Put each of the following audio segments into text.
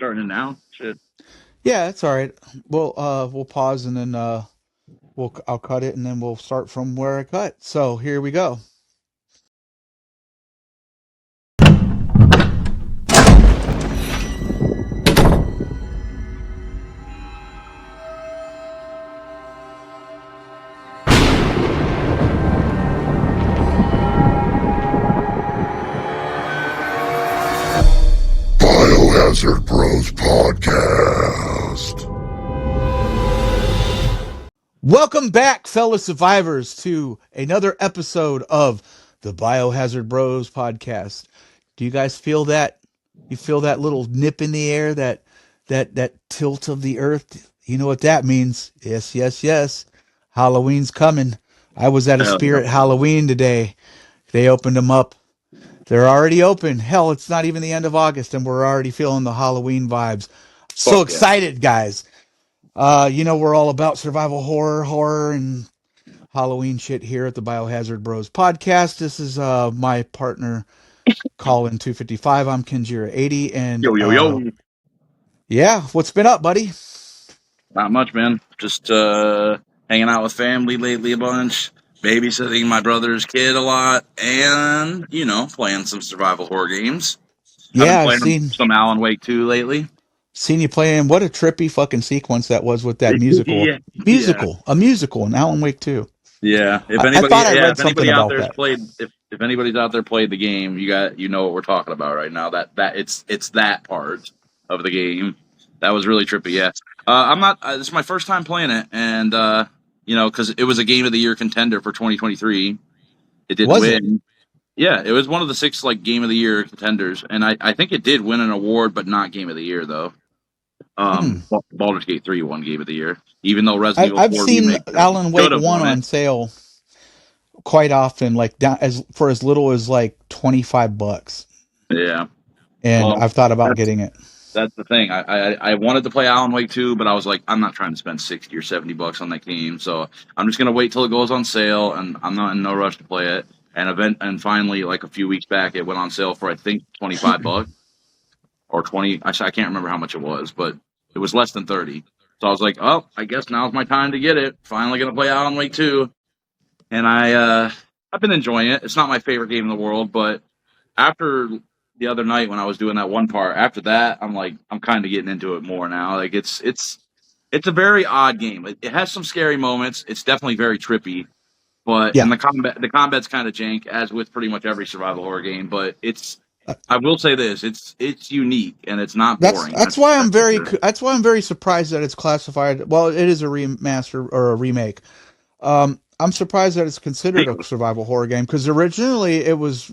starting it now. Shit. Yeah, it's all right. We'll pause and then I'll cut it and then we'll start from where I cut. So here we go. Biohazard Bros podcast. Welcome back, fellow survivors, to another episode of the Biohazard Bros podcast. Do you guys feel that? You feel that little nip in the air, that tilt of the earth? You know what that means? Yes, yes, yes. Halloween's coming. I was at a Hell yeah. Spirit Halloween today. They opened them up. They're already open. Hell, it's not even the end of August, and we're already feeling the Halloween vibes. So Fuck yeah. excited, guys. We're all about survival horror, and Halloween shit here at the Biohazard Bros podcast. This is my partner, Colin 255. I'm Kinjira 80, and Yo, yo, yo. yeah, what's been up, buddy? Not much, man. Just hanging out with family lately a bunch. Babysitting my brother's kid a lot. And, playing some survival horror games. I've been Yeah, I've playing seen some Alan Wake 2 lately. seen you playing. What a trippy fucking sequence that was with that Yeah. Yeah. a musical in Alan Wake 2. Yeah. I thought I read If something anybody out about there's that. played if anybody's out there played the game, you know what we're talking about right now. That it's that part of the game. That was really trippy, yeah. I'm not this is my first time playing it, and because it was a game of the year contender for 2023. It didn't Was it? win. Yeah, it was one of the 6 like game of the year contenders, and I think it did win an award, but not game of the year though. Hmm. Baldur's Gate 3 won game of the year, even though Resident Evil I've 4 seen remake Alan should Wake have 1 won it. on sale quite often, like down as little as like $25, Yeah. and Well, I've thought about that's getting it. that's the thing. I wanted to play Alan Wake 2, but I was like, I'm not trying to spend $60 or $70 on that game, so I'm just gonna wait till it goes on sale, and I'm not in no rush to play it. And finally, like a few weeks back, it went on sale for I think $25 or 20. I can't remember how much it was, but it was less than 30. So I was like, oh, I guess now's my time to get it. Finally gonna play Alan Wake 2, and I've been enjoying it. It's not my favorite game in the world, but after the other night when I was doing that one part, after that, I'm kind of getting into it more now. Like it's a very odd game. It has some scary moments. It's definitely very trippy, but Yeah, and the combat's kind of jank, as with pretty much every survival horror game. But Uh, I will say this: it's unique and it's not boring. That's for sure. that's why I'm very surprised that it's classified. Well, it is a remaster or a remake. I'm surprised that it's considered a survival horror game because originally it was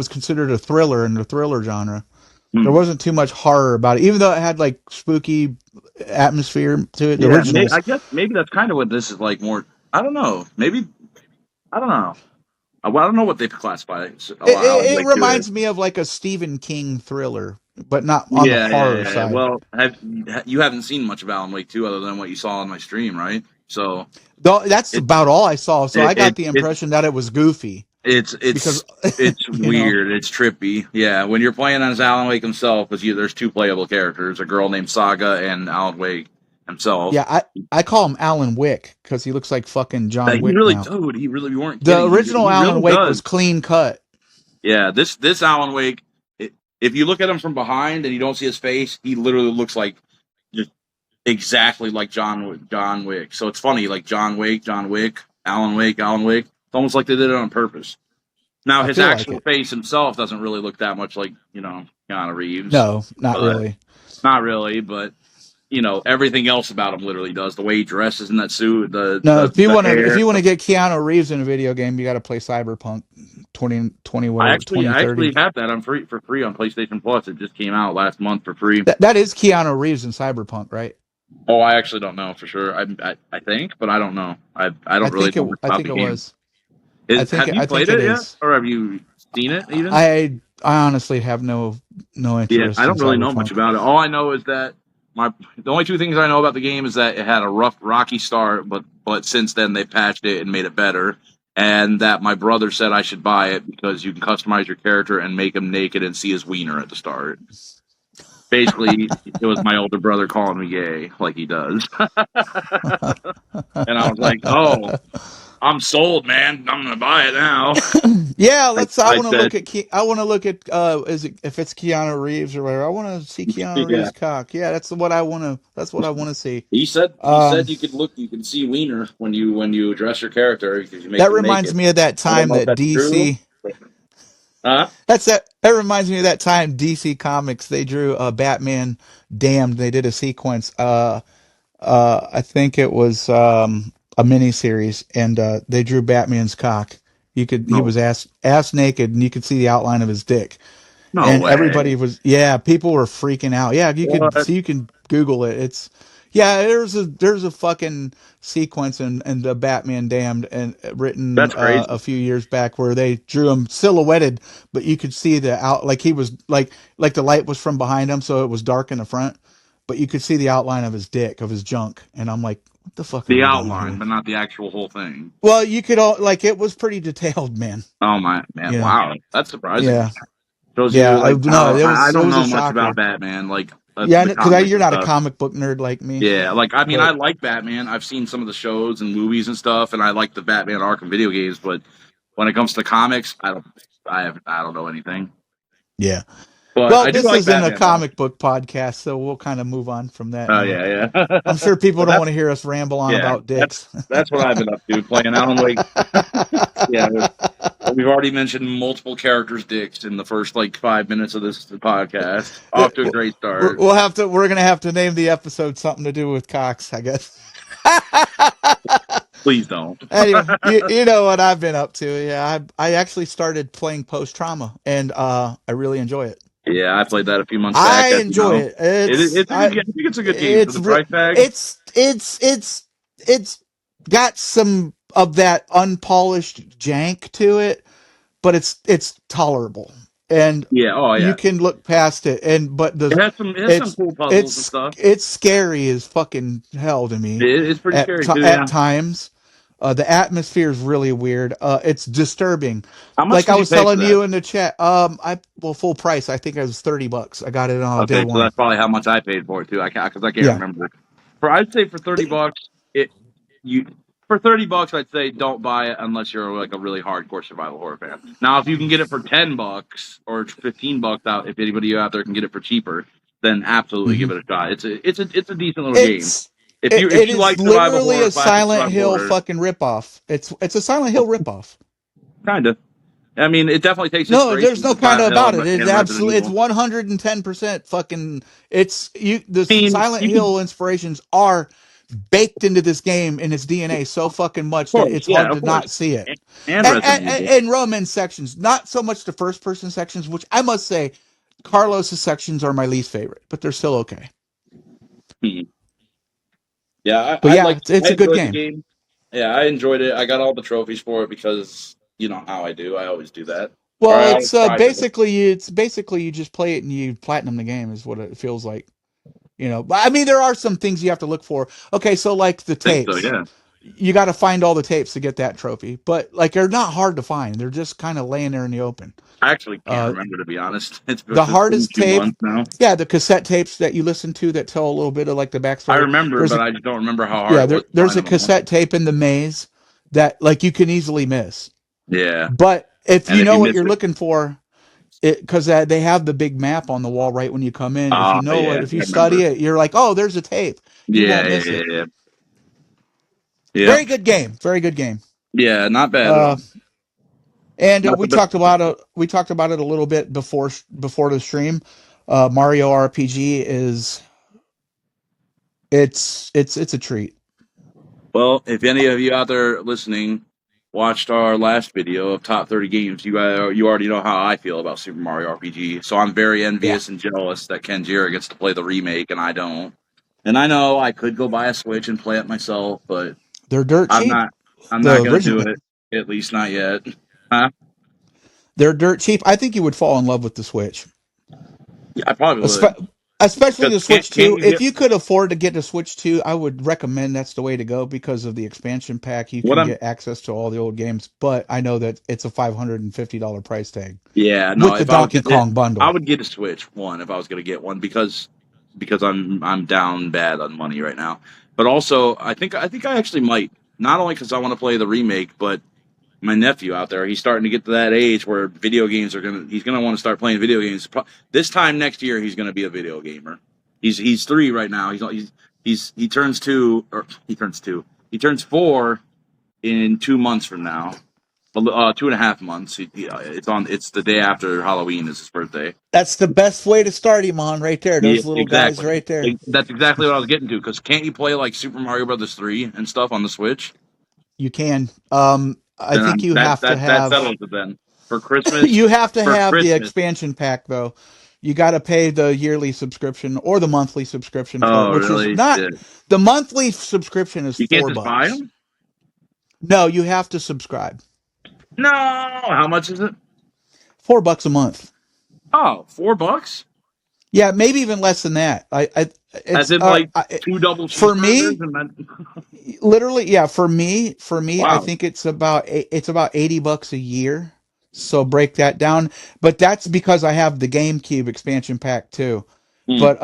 considered a thriller in the thriller genre. There Hmm. wasn't too much horror about it, even though it had like spooky atmosphere to it. The Yeah, originals, I guess maybe that's kind of what this is like. More, I don't know. Maybe I don't know. Well, I don't know what they classify Alan it Wake 2 as. reminds me of like a Stephen King thriller, but not on the horror Yeah. side. Well, you haven't seen much of Alan Wake 2 other than what you saw on my stream, right? So Though that's it about all I saw. So it I got it, the it impression that it was goofy it's because it's you know. weird. It's trippy. Yeah, when you're playing as Alan Wake himself, because there's 2 playable characters: a girl named Saga and Alan Wake himself. Yeah, I call him Alan Wick because he looks like fucking John He Wick really, now. dude, he really, you weren't The kidding. original He Alan really Wake does. was clean cut. Yeah, this Alan Wake. If you look at him from behind and you don't see his face, he literally looks like just exactly like John Wick. So it's funny, like John Wick, Alan Wake, Alan Wake. It's almost like they did it on purpose. Now I his feel like actual it. face himself doesn't really look that much like Keanu Reeves, No, not but really. not really. But everything else about him literally does. The way he dresses in that suit, No, the if hair. you want to get Keanu Reeves in a video game, you got to play Cyberpunk 2020 whatever I 2030. actually have that on free on PlayStation Plus. It just came out last month for free. That is Keanu Reeves in Cyberpunk, right? Oh, I actually don't know for sure. I think, but I don't know. I don't really know much I about think the it game. was. Have you I think played it it yet, is. or have you seen it even? I honestly have no Yeah, I interest in don't really know much Cyberpunk. about it. All I know is that the only 2 things I know about the game is that it had a rough, rocky start, but since then they patched it and made it better. And that my brother said I should buy it because you can customize your character and make him naked and see his wiener at the start. Basically, it was my older brother calling me gay, like he does, and I was like, "Oh, I'm sold, man. I'm gonna buy it now." Yeah, I, let's. I I want to said, look at. I want to look at. Is it if it's Keanu Reeves or whatever? I want to see Keanu "Yeah." Reeves cock. Yeah, that's what I want to. That's what I want to see. He said you could look, you can see wiener when you address your character because you make That them reminds naked. me of that I don't time know if that that's true. DC. Huh? That reminds me of that time DC Comics they drew Batman Damned. They did a sequence. I think it was a mini series, and they drew Batman's cock. He No, was ass naked, and you could see the outline of his dick. no And way. everybody was, yeah, people were freaking out. Yeah, What? you can Google it. It's, yeah, there's a fucking sequence in the Batman Damned and written That's crazy. a few years back where they drew him silhouetted, but you could see the out like he was like the light was from behind him, so it was dark in the front, but you could see the outline of his dick of his junk, and I'm like, what the fuck are The we doing outline, here? but not the actual whole thing. Well, you could all like it was pretty detailed, man. Oh my man! You know, Wow, that's surprising. yeah, Shows yeah. you like No, how I it don't was a know much about shocker. Batman, like Yeah, the because comics you're and not a stuff. comic book nerd like me, Yeah, like I mean, I but like Batman. I've seen some of the shows and movies and stuff, and I like the Batman Arkham video games. But when it comes to comics, I don't know anything. yeah. But Well, I do this like isn't a Batman though. comic book podcast, so we'll kind of move on from that. Oh yeah, I'm yeah. sure people But don't want to hear us ramble on yeah, about dicks. that's what I've been up to, playing Alan Wake. Yeah, we've already mentioned multiple characters' dicks in the first like 5 minutes of this podcast. Off to a great start. We're gonna have to name the episode something to do with cocks, I guess. Please don't. Anyway, you know what I've been up to. Yeah, I actually started playing Post Trauma, and I really enjoy it. Yeah, I played that a few months back. I As you enjoy know, it. it's a good game. I think it's a good game for It's the price tag. it's got some of that unpolished jank to it, but it's tolerable, and Yeah. Oh you yeah. can look past it. And but It has some cool puzzles and stuff. it's scary as fucking hell to me It's pretty scary too. at Yeah. times. The atmosphere is really weird. It's disturbing. How much Like I did you was pay for telling that? you in the chat, full price. I think it was $30. I got it on day Okay, so one. that's probably how much I paid for it too. I can't Yeah. remember. For I'd say for $30, it you for $30, I'd say don't buy it unless you're like a really hardcore survival horror fan. Now, if you can get it for $10 or $15 out, if anybody out there can get it for cheaper, then absolutely give hmm it a shot. It's a decent little game. It's If it you is like survival literally horror, a classic Silent survival Hill horror, fucking ripoff. It's a Silent Hill ripoff. kind of. I mean, it definitely takes No, there's inspiration no from kind of Silent Hill about it. It's and Resident absolutely it's Evil. 110% fucking it's you the I mean, Silent you can, Hill inspirations are baked into this game in its DNA so fucking much that course, it's yeah, hard of to course, not see it. and Resident Evil. And Roman sections, not so much the first person sections, which I must say Carlos's sections are my least favorite, but they're still okay. Hmm. Yeah, But yeah, I it's a good enjoyed the game. game. Yeah, I enjoyed it. I got all the trophies for it because you know how I do. I always do that, or Well, I always try to. it's basically you just play it and you platinum the game is what it feels like. You know, but I mean, there are some things you have to look for. Okay, so like the Think so, tapes, yeah. you got to find all the tapes to get that trophy. But like, they're not hard to find. They're just kind of laying there in the open. I actually can't Uh, remember to be honest. the It's been a hardest few tape, months now. yeah, the cassette tapes that you listen to that tell a little bit of like the I backstory. remember, There's but a I just don't remember how hard yeah, it was to there's find a them all. cassette tape in the maze that like you can easily miss. Yeah, But if and you if know you what miss you're it, looking for, it because they have the big map on the wall right when you come in. If oh you know yeah, it, if I you remember. study it, you're like, oh, there's a tape. You Yeah, won't yeah, miss yeah, it. yeah. Yeah, Very good game. Very good game. yeah, not bad at all. Uh, and Not the best. we talked about it a little bit before the stream. Mario RPG is it's a treat. Well, if any of you out there listening watched our last video of top 30 games, you already know how I feel about Super Mario RPG. So I'm very Yeah, envious and jealous that Kenjira gets to play the remake and I don't. And I know I could go buy a Switch and play it myself, but they're dirt I'm cheap. not. I'm not The gonna do original, it. At least not yet. Huh? they're dirt cheap. I think you would fall in love with the Switch. Yeah, I probably Espe- would. Especially the Because Switch can't 2. you If get you could afford to get a Switch 2, I would recommend that's the way to go because of the expansion pack. You what can I'm? get access to all the old games, but I know that it's a $550 price tag Yeah, no. with the If I was, Donkey Kong I bundle. would get a Switch one if I was going to get one because I'm down bad on money right now. But also, I think I actually might, not only because I want to play the remake, but my nephew out there, he's starting to get to that age where video games are he's gonna want to start playing video games. This time next year, he's gonna be a video gamer. He's 3 right now. He turns 2, or he turns 2. He turns 4 in 2 months from now. 2.5 months. It's the day after Halloween is his birthday. That's the best way to start him on right there. Yeah, Those little guys exactly. right there. That's exactly what I was getting to. Because can't you play like Super Mario Brothers 3 and stuff on the Switch? You can. I Then think you that have to that that have settles it then. For Christmas, you have to for have the Christmas. expansion pack though. You got to pay the yearly subscription or the monthly subscription for it, Oh, which is really? not Shit. the monthly subscription is You can't four just buy bucks. them? No, you have to subscribe. No. How much is it? $4 a month. Oh, $4? Yeah, maybe even less than that. As It's in like two double for cheeseburgers me, and then literally, yeah, for me, I wow. think it's about $80 a year. So break that down. But that's because I have the GameCube expansion pack too. Hmm. But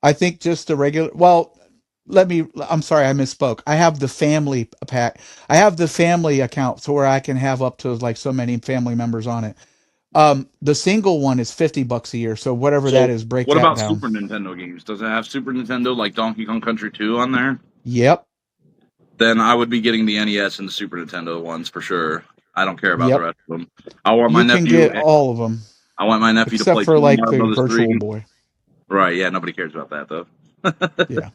I think just the regular. Well, I'm sorry, I misspoke. I have the family pack. I have the family account, so where I can have up to like so many family members on it. The single one is $50 a year. So whatever that So is, break what that about down. Super Nintendo games? Does it have Super Nintendo like Donkey Kong Country 2 on there? Yep, Then I would be getting the NES and the Super Nintendo ones for sure. I don't care about the yep. rest of them. I want my You can nephew. get all of them I want my nephew to except play for Super like Mario the Brothers Virtual 3. Boy. Right? Yeah. Nobody cares about that though. Yeah.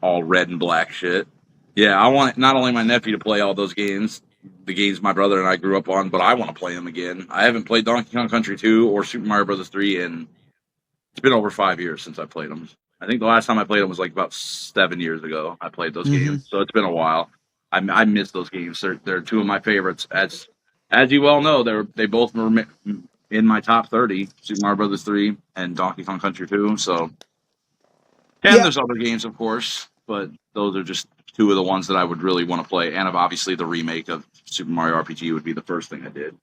All red and black shit. Yeah, I want not only my nephew to play all those games, the games my brother and I grew up on, but I want to play them again. I haven't played Donkey Kong Country 2 or Super Mario Brothers 3 in it's been over 5 years since I played them. I think the last time I played them was like about 7 years ago. I played those Mm-hmm. games, so it's been a while. I miss those games. They're two of my favorites. As you well know, they both were in my top 30. Super Mario Brothers 3 and Donkey Kong Country 2. So and Yeah. there's other games, of course, but those are just two of the ones that I would really want to play. And obviously, the remake of Super Mario RPG would be the first thing I did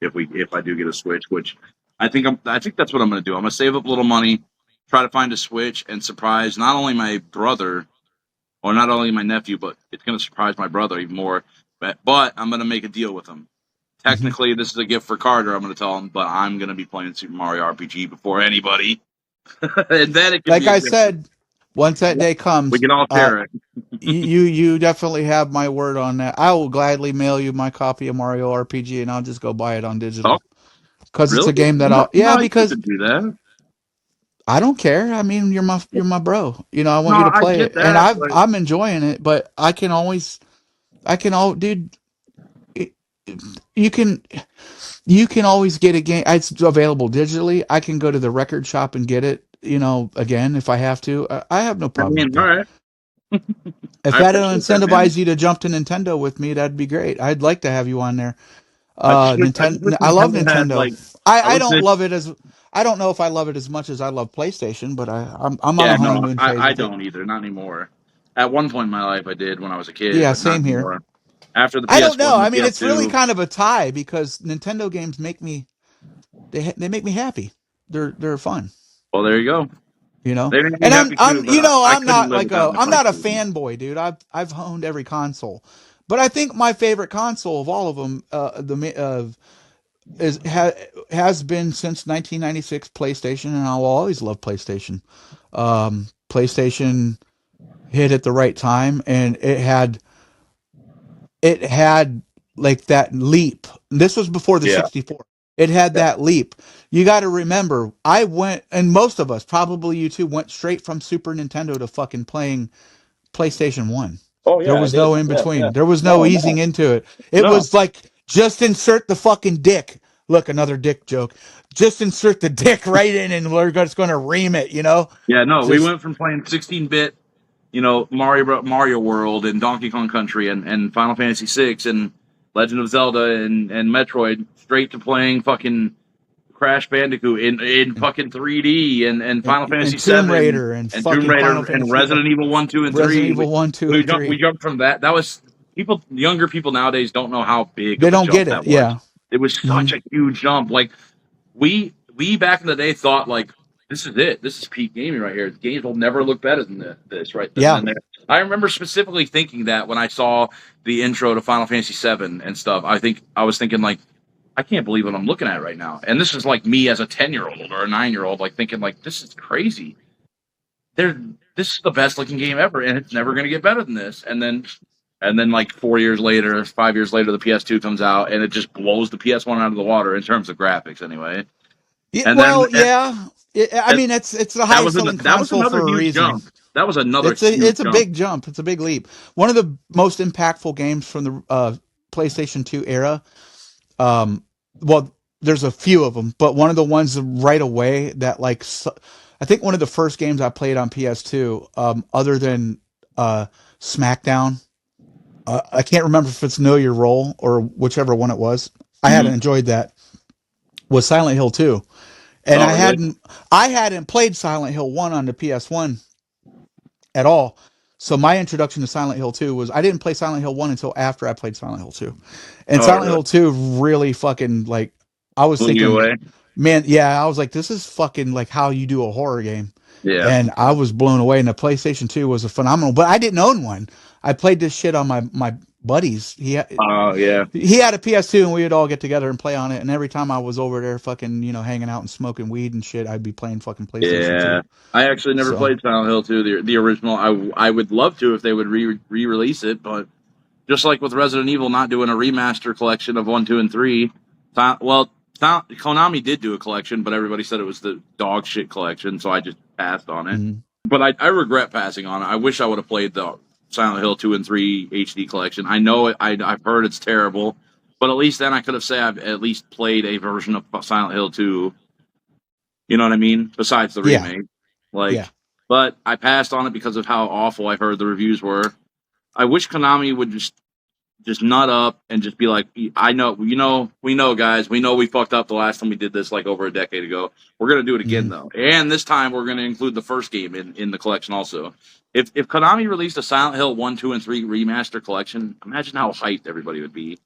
if I do get a Switch. Which I think that's what I'm going to do. I'm going to save up a little money, try to find a Switch, and surprise not only my brother or not only my nephew, but it's going to surprise my brother even more. But I'm going to make a deal with him. Mm-hmm. Technically, this is a gift for Carter. I'm going to tell him, but I'm going to be playing Super Mario RPG before anybody, and then it can Like be a I gift. said, once that day We comes, can all share it. you definitely have my word on that. I will gladly mail you my copy of Mario RPG, and I'll just go buy it on Oh, digital because it's really? a game that No, I'll. Yeah, no, you because could do that. I don't care. I mean, you're my bro. I No, want you to I play get it, and that, but I'm enjoying it. But dude. It, you can always get a game. It's available digitally. I can go to the record shop and get it. Again if I have to. I have no I problem with mean, all that. right, If I that'll appreciate that, man. incentivize you to jump to Nintendo with me, that'd be great. I'd like to have you on there. I just wish Nintendo. I love Nintendo had Nintendo. like, I I wish don't that. love it as. I don't know if I love it as much as I love PlayStation, but I'm on a Yeah, no, honeymoon phase I with it. don't either, not anymore. At one point in my life, I did when I was a kid, Yeah, but not same here. anymore. After the I don't PS1 know. and the I mean, it's really PS2. kind of a tie because Nintendo games make me they make me happy. They're fun. Well, there you go. you know. They made me And I'm happy too, I'm but you know I I'm couldn't not live like without a my I'm not a PlayStation. fanboy, dude. I've owned every console, but I think my favorite console of all of them, is has been since 1996 PlayStation, and I'll always love PlayStation. PlayStation hit at the right time, and it had like that leap. This was before the Yeah, 64. It had yeah. that leap. You got to remember, I went, and most of us, probably you too, went straight from Super Nintendo to fucking playing PlayStation 1. Oh There yeah, I was no did. in Yeah, yeah. between. There was no No, easing no, into it. It no. was like, just insert the fucking dick. Look, another dick joke. Just insert the dick right in, and we're just going to ream it. Yeah, no. We Just, went from playing 16-bit, Mario World and Donkey Kong Country and Final Fantasy VI and Legend of Zelda and Metroid straight to playing fucking Crash Bandicoot in fucking 3D and Final Fantasy and Tomb 7 Raider and and Tomb fucking Final Raider and Fantasy, Resident Evil 1, 2, and Resident 3. Evil 1, 2, and 3. We jumped from that. That was younger people nowadays don't know how big They of a don't get jump it. that was. Yeah. It was such a huge jump. Like we back in the day thought like this is it. This is peak gaming right here. Games will never look better than this right then Yeah. and there. I remember specifically thinking that when I saw the intro to Final Fantasy 7 and stuff. I was thinking like, I can't believe what I'm looking at right now. And this is like me as a 10-year-old or a 9-year-old, like thinking like this is crazy. This is the best looking game ever, and it's never going to get better than this. And then like 4 years later, 5 years later, the PS2 comes out, and it just blows the PS1 out of the water in terms of graphics, anyway. Yeah. And Well, then yeah. I mean, it's the highest selling that was console another for a huge reason. jump. That was another It's huge a jump. big jump. It's a big leap. One of the most impactful games from the PlayStation 2 era. Well, there's a few of them, but one of the ones right away that like, I think one of the first games I played on PS2, other than SmackDown, I can't remember if it's Know Your Role or whichever one it was. I hadn't enjoyed that. Was Silent Hill 2, and Oh, really? I hadn't played Silent Hill 1 on the PS1 at all. So my introduction to Silent Hill 2 was I didn't play Silent Hill 1 until after I played Silent Hill 2. And Oh, Silent really? Hill 2 really fucking like I was Blew you thinking, away? man, yeah, I was like, this is fucking like how you do a horror game. Yeah. And I was blown away. And the PlayStation 2 was a phenomenal, but I didn't own one. I played this shit on my buddies. Oh, yeah. He had a PS2 and we would all get together and play on it. And every time I was over there fucking, hanging out and smoking weed and shit, I'd be playing fucking PlayStation Yeah. 2. I actually never So, played Silent Hill 2, the original. I would love to if they would re-release it, but just like with Resident Evil not doing a remaster collection of 1, 2, and 3, Konami did do a collection, but everybody said it was the dog shit collection, so I just passed on it. mhm. But I regret passing on it. I wish I would have played the Silent Hill 2 and 3 HD collection. I know I've heard it's terrible, but at least then I could have said I've at least played a version of Silent Hill 2. You know what I mean? Besides the Yeah. remake. Like, Yeah. but I passed on it because of how awful I've heard the reviews were. I wish Konami would just nut up and just be like, we know, guys, we know we fucked up the last time we did this like over a decade ago. We're gonna do it again though, and this time we're gonna include the first game in the collection also. If Konami released a Silent Hill 1, 2, and 3 remaster collection, imagine how hyped everybody would be.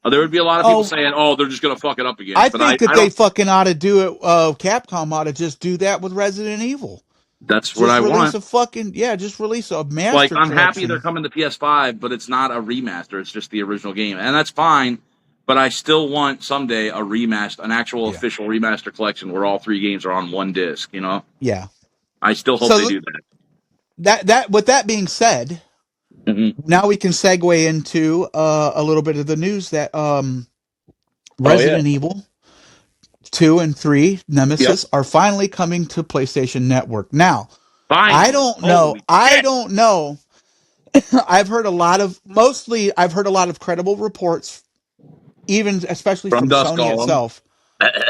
There would be a lot of people saying, "Oh, they're just gonna fuck it up again." I But think that they fucking ought to do it. Capcom ought to just do that with Resident Evil. That's what I want. Just release a master. Like, I'm happy collection. they're coming to PS5, but it's not a remaster. It's just the original game, and that's fine. But I still want someday a remaster, an actual official remaster collection where all 3 games are on one disc. Yeah. I still hope they do that. That with that being said, now we can segue into a little bit of the news that Resident Evil 2 and 3 Nemesis are finally coming to PlayStation Network. Now, finally. I don't know. I've heard a lot of credible reports, even especially from Sony itself.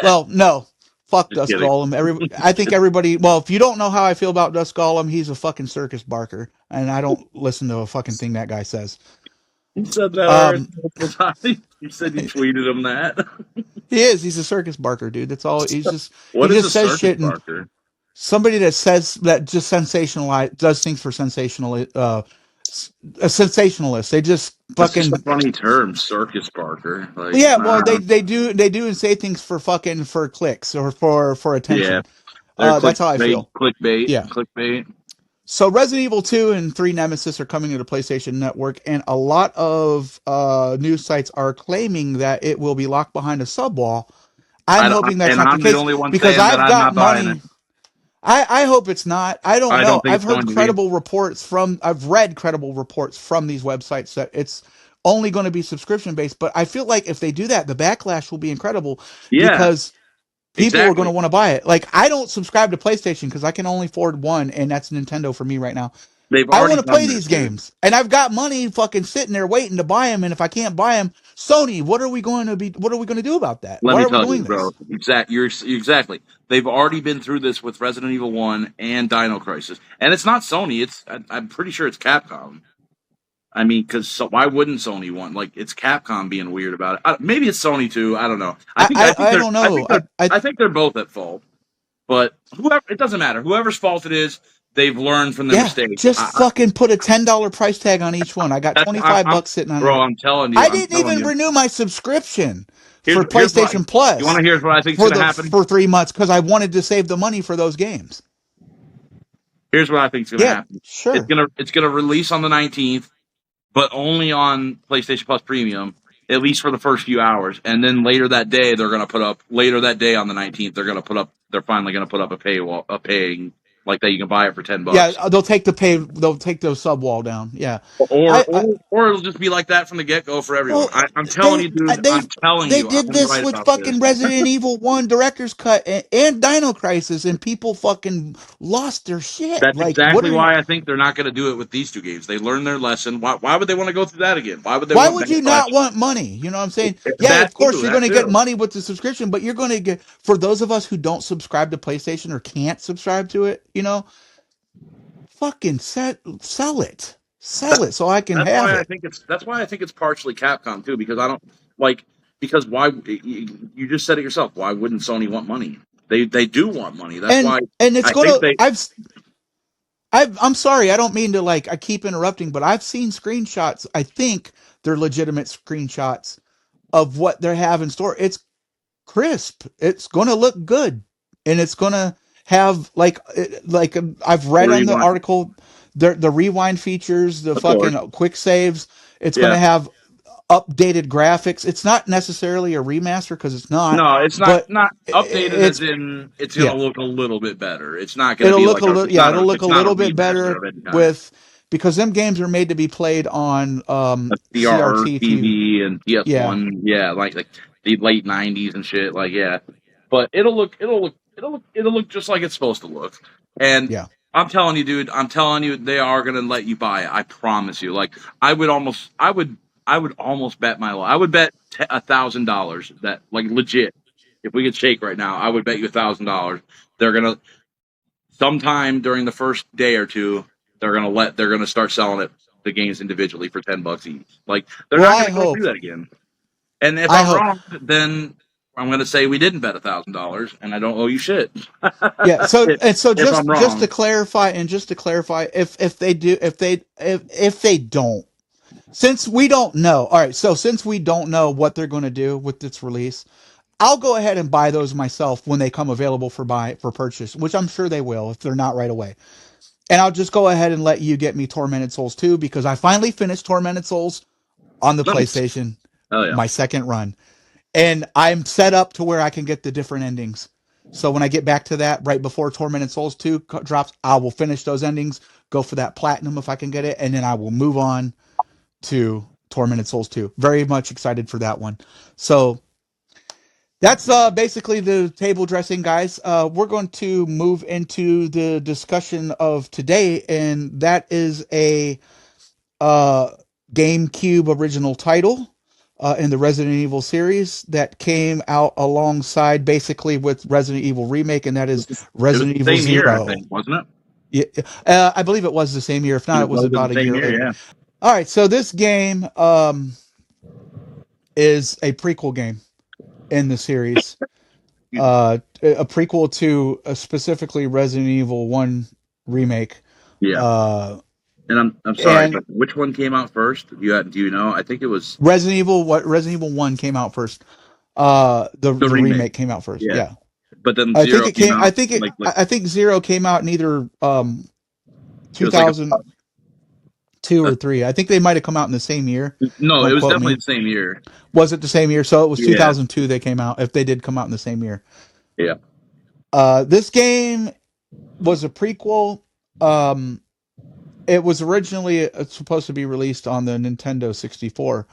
Well, no. Fuck Dust Golem. I think everybody. Well, if you don't know how I feel about Dust Golem, he's a fucking circus barker, and I don't listen to a fucking thing that guy says. He said that multiple times. You said you tweeted him that. He is. He's a circus barker, dude. That's all. He's just. What he is just a says circus shit. barker? Somebody that says that just does things for a sensationalist. They just fucking. That's a funny term, circus barker. Like, yeah, well, they do and say things for clicks or for attention. Yeah, that's how I feel. Clickbait. Yeah, clickbait. So Resident Evil 2 and 3 Nemesis are coming to the PlayStation Network, and a lot of news sites are claiming that it will be locked behind a subwall. I'm hoping that's not the case, the only one because I've got money. I hope it's not. I don't know. I've read credible reports from these websites that it's only going to be subscription based, but I feel like if they do that, the backlash will be incredible because people are going to want to buy it. Like, I don't subscribe to PlayStation because I can only afford one, and that's Nintendo for me right now. I want to play these games, and I've got money fucking sitting there waiting to buy them. And if I can't buy them, Sony, what are we going to do about that? Why are we doing this? Bro. Exactly. They've already been through this with Resident Evil 1 and Dino Crisis, and it's not Sony. I'm pretty sure it's Capcom. I mean, because why wouldn't Sony want? Like, it's Capcom being weird about it. Maybe it's Sony too. I don't know. I don't know. I think they're both at fault. But whoever, it doesn't matter. Whoever's fault it is, they've learned from their Yeah, mistakes. just fucking put a $10 price tag on each one. I got That's 25 bucks sitting on bro. there. I'm telling you. I I'm didn't telling even you. renew my subscription for Here's what PlayStation you want Plus to hear. What I think is going to happen. for 3 months because I wanted to save the money for those games. Here's what I think is going to Yeah, happen. sure. It's gonna release on the 19th, but only on PlayStation Plus Premium, at least for the first few hours. And then later that day, they're going to put up, later that day on the 19th, they're finally going to put up a paying, like that you can buy it for $10. Yeah, they'll take the sub wall down. Yeah. Or, I or, or it'll just be like that from the get go for everyone. Well, I'm telling you, dude. they I'm telling they you, did I'm this right with about this. fucking Resident Evil 1 director's cut and Dino Crisis, and people fucking lost their shit. That's Like, what exactly are you? why I think they're not going to do it with these two games. They learned their lesson. Why would they want to go through that again? Why would they Why want would you backlash? not want money? You know what I'm saying? Yeah, That of course too. you're That going to get too. money with the subscription, but you're going to get, for those of us who don't subscribe to PlayStation or can't subscribe to it, fucking sell it, so I can have it. That's why I think it's partially Capcom too, because I don't like because why you just said it yourself. Why wouldn't Sony want money? They do want money. That's And why it's I gonna. think they. I'm sorry, I don't mean to I keep interrupting, but I've seen screenshots. I think they're legitimate screenshots of what they have in store. It's crisp. It's going to look good, and it's going to have I've read on the Rewind, article the rewind features, the of course. fucking quick saves. It's going Yeah. to have updated graphics. It's not necessarily a remaster because it's not, No, it's but not updated as it's in it's yeah. gonna look a little bit better. It's not gonna It'll be look like a little, yeah, it'll look a it's not a little bit remaster better of any kind. with because them games are made to be played on A CRT CRT TV. TV and Yeah, PS1, yeah, like the late '90s and shit, like yeah. But it'll look just like it's supposed to look. And yeah. I'm telling you, dude, I'm telling you, they are gonna let you buy it. I promise you. Like I would almost bet my life. I would bet $1,000 that like legit. If we could shake right now, I would bet you $1,000 they're gonna sometime during the first day or two they're gonna start selling the games individually for $10 each. Like they're Well, not I gonna go hope. through that again. And if I I'm hope. wrong, then I'm gonna say we didn't bet $1,000 and I don't owe you shit. Yeah. So if, and so if I'm just to wrong. clarify if they do if they don't, since we don't know. All right. So since we don't know what they're going to do with this release, I'll go ahead and buy those myself when they come available for purchase, which I'm sure they will if they're not right away. And I'll just go ahead and let you get me Tormented Souls 2 because I finally finished Tormented Souls on the Nice. PlayStation, Oh yeah. my second run. And I'm set up to where I can get the different endings. So when I get back to that right before Tormented Souls 2 drops, I will finish those endings, go for that platinum if I can get it, and then I will move on to Tormented Souls 2. Very much excited for that one. So that's basically the table dressing, guys. We're going to move into the discussion of today, and that is a uh, GameCube original title in the Resident Evil series that came out alongside basically with Resident Evil Remake, and that is It was Resident the Evil same year, I Zero. think, wasn't it? Yeah, I believe it was the same year. If not, It it was was about the a same year year, later. yeah. All right, so this game is a prequel game in the series. A prequel to specifically Resident Evil 1 remake. Yeah. Uh, And I'm sorry, and but which one came out first? Do you know? I think it was Resident Evil 1 came out first. the The remake. remake came out first. Yeah. Yeah. But then Zero came out like I think Zero came out in either it was like 2002 or 3. I think they might have come out in the same year. no, it Don't was quote definitely me. the same year. Was it the same year? So it was Yeah. 2002 they came out if they did come out in the same year. Yeah. This game was a prequel. Um it was originally supposed to be released on the Nintendo 64.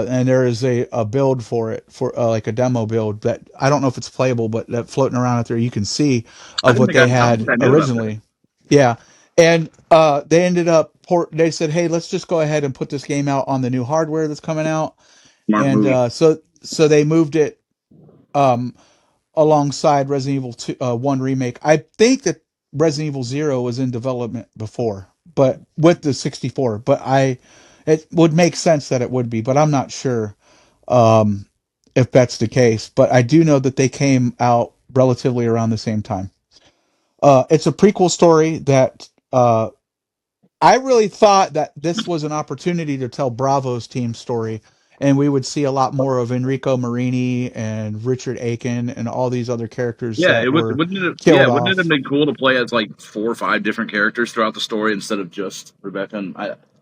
And there is a build for it, for like a demo build that I don't know if it's playable, but that floating around out there you can see I of didn't what think I they don't think had I knew about that. originally. Yeah. And they ended up they said, "Hey, let's just go ahead and put this game out on the new hardware that's coming out." Smart And move. so they moved it um alongside Resident Evil 2, 1 remake. I think that Resident Evil 0 was in development before, but with the 64. But It would make sense that it would be, but I'm not sure um, if that's the case. But I do know that they came out relatively around the same time. It's a prequel story that I really thought that this was an opportunity to tell Bravo's team story, and we would see a lot more of Enrico Marini and Richard Aiken and all these other characters Yeah, that were wouldn't it? Yeah, killed wouldn't it have off. been cool to play as like 4 or 5 different characters throughout the story instead of just Rebecca? And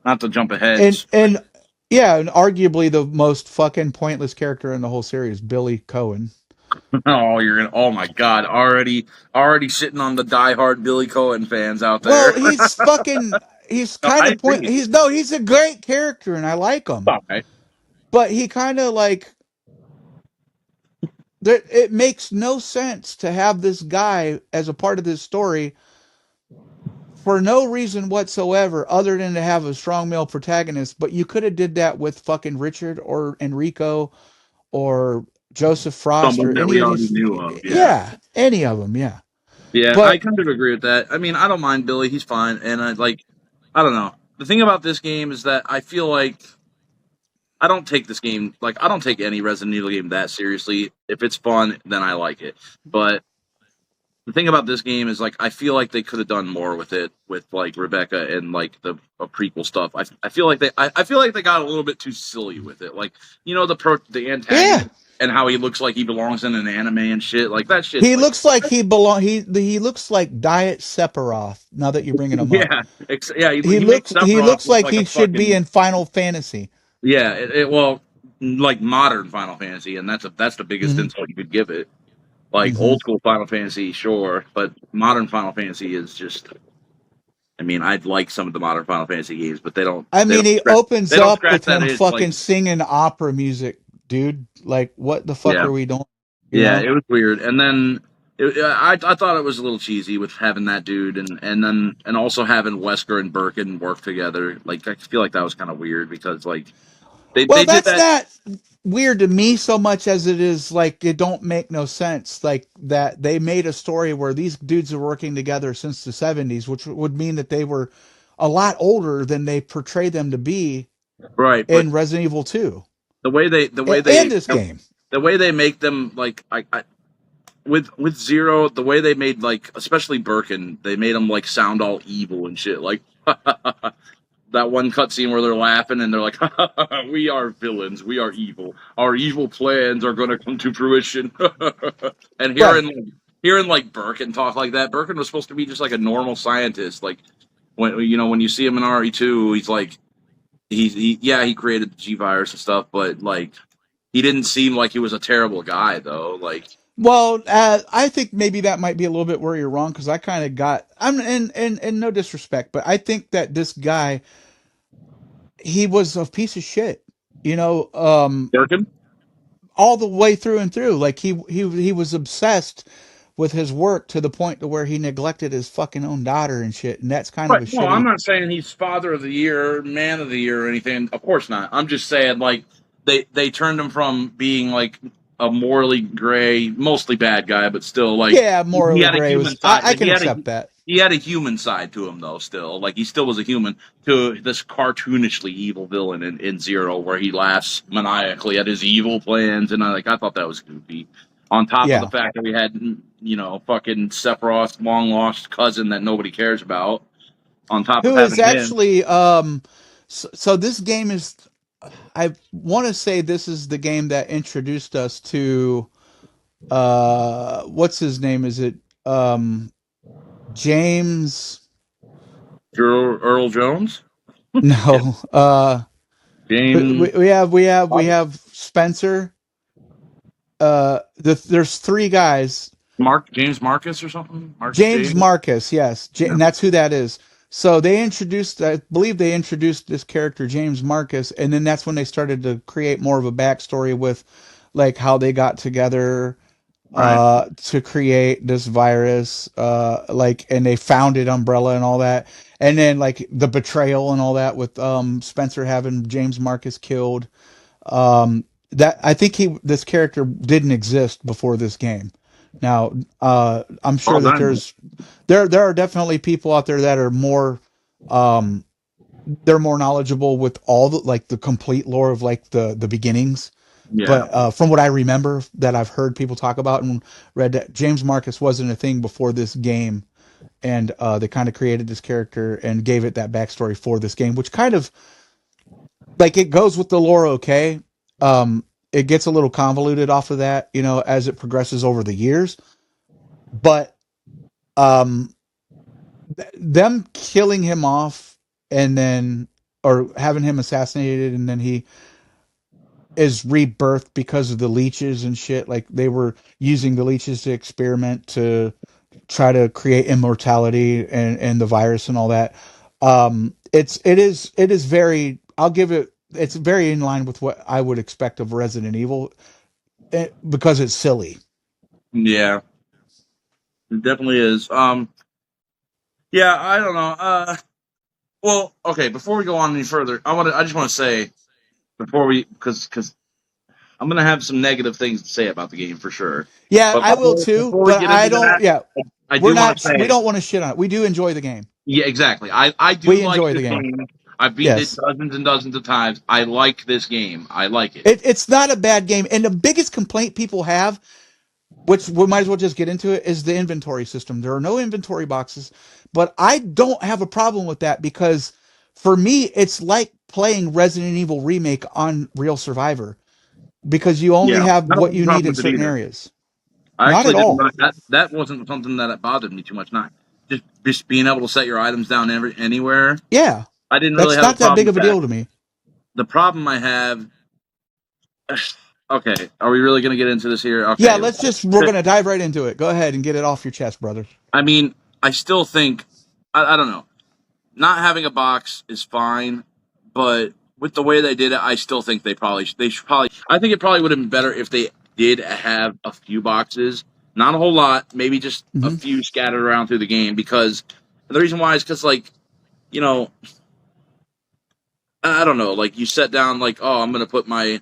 not to jump ahead. And yeah, and arguably the most fucking pointless character in the whole series, Billy Cohen. Oh, you're gonna. Oh my God! Already sitting on the diehard Billy Cohen fans out Well, there. he's fucking. He's No, kind I of point. agree. He's no. He's a great character, and I like him. All right. But he kind of like. It makes no sense to have this guy as a part of this story for no reason whatsoever, other than to have a strong male protagonist. But you could have did that with fucking Richard or Enrico or Joseph Frost or Someone that any we of already these. knew of. Yeah. Yeah, any of them. Yeah, Yeah, I but kind of agree with that. I mean, I don't mind Billy; he's fine, and I don't know. The thing about this game is that I feel like I don't take this game like I don't take any Resident Evil game that seriously. If it's fun, then I like it. But the thing about this game is like I feel like they could have done more with it with like Rebecca and like the prequel stuff. I feel like I feel like they got a little bit too silly with it. Like the yeah, antagonist and how he looks like he belongs in an anime and shit. Like that shit's he like looks like he belong. He looks like Diet Sephiroth. Now that you're bringing him up, yeah, yeah. He makes he Sephiroth looks look like like a he should be fucking in Final Fantasy. yeah. Well, like modern Final Fantasy, and that's the biggest Hmm. insult you could give it. Like Hmm. old school Final Fantasy, sure, but modern Final Fantasy is just. I mean, I'd like some of the modern Final Fantasy games, but I mean, he they opens don't up scratch with that him itch. Like, fucking singing opera music, dude. Like, what the fuck yeah, are we doing? You yeah, know? it was weird. And then I thought it was a little cheesy with having that dude, and also having Wesker and Birkin work together. Like, I feel like that was kind of weird because like Well, they did that's that not weird to me so much as it is like it don't make no sense. Like that they made a story where these dudes are working together since the 70s, which would mean that they were a lot older than they portray them to be right, but in Resident Evil 2 the way they the way and they this game. the way they make them like with Zero, the way they made like especially Birkin, they made him like sound all evil and shit. Like that one cutscene where they're laughing and they're like, "We are villains. We are evil. Our evil plans are going to come to fruition." And Right. hearing like Birkin talk like that, Birkin was supposed to be just like a normal scientist. Like when you see him in RE2, he's like he created the G virus and stuff, but like he didn't seem like he was a terrible guy though. Like Well, I think maybe that might be a little bit where you're wrong because I kind of got I'm in no disrespect, but I think that this guy he was a piece of shit. You know, Birkin. all the way through and through. Like he was obsessed with his work to the point to where he neglected his fucking own daughter and shit. And that's kind of Right. a No, I'm shitty. not saying he's father of the year, man of the year, or anything. Of course not. I'm just saying like they turned him from being like a morally gray, mostly bad guy, but still like Yeah, he morally had a gray human was. side. I can accept that. He had a human side to him though. Still, like he still was a human to this cartoonishly evil villain in Zero, where he laughs maniacally at his evil plans, and I thought that was goofy. On top of the Yeah. fact that we had fucking Sephiroth's long lost cousin that nobody cares about on top of Who is having him. actually so this game is I want to say this is the game that introduced us to what's his name? Is it um James Earl Jones, no James we have Spencer there's three guys. James Marcus or something. Marcus James James. Marcus, yes, Yeah. and that's who that is. So they introduced, I believe they introduced this character James Marcus, and then that's when they started to create more of a backstory with, like how they got together Right. to create this virus, like, and they founded Umbrella and all that, and then like the betrayal and all that with Spencer having James Marcus killed. That I think this character didn't exist before this game. Now, I'm sure Oh, that nice. there are definitely people out there that are more they're more knowledgeable with all the like the complete lore of like the beginnings. Yeah. But from what I remember that I've heard people talk about and read, that James Marcus wasn't a thing before this game, and they kind of created this character and gave it that backstory for this game, which kind of like it goes with the lore. Okay, it gets a little convoluted off of that, as it progresses over the years. But um, them killing him off and then or having him assassinated and then he is rebirthed because of the leeches and shit. Like they were using the leeches to experiment to try to create immortality and the virus and all that. It is very. I'll give it. It's very in line with what I would expect of Resident Evil, because it's silly. Yeah. It definitely is. Yeah, I don't know. Well, okay. Before we go on any further, I just want to say before we, because I'm gonna have some negative things to say about the game for sure. Yeah, But I will too, before we but get I into don't. that, Yeah, I we're do want to not. We say, don't want to shit on it. We do enjoy the game. yeah, exactly. I do We like enjoy the this game. game. I've beaten it Yes. dozens and dozens of times. I like this game. I like it. It's not a bad game. And the biggest complaint people have, which we might as well just get into it, is the inventory system. There are no inventory boxes, but I don't have a problem with that because for me, it's like playing Resident Evil Remake on Real Survivor because you only Yeah, have I don't what have a you need problem in with it certain either. areas. I Not actually at didn't all. mind that. That wasn't something that bothered me too much. Not just being able to set your items down anywhere. Yeah, I didn't really that's have a not that problem big with of a that. deal to me. The problem I have. Okay, are we really going to get into this here? Yeah, Okay, we're going to dive right into it. Go ahead and get it off your chest, brother. I mean, I still think I don't know. Not having a box is fine, but with the way they did it, I still think they should probably. I think it probably would have been better if they did have a few boxes, not a whole lot, maybe just a Hmm. few scattered around through the game. Because the reason why is because like you know I don't know, like you set down like, oh, I'm gonna put my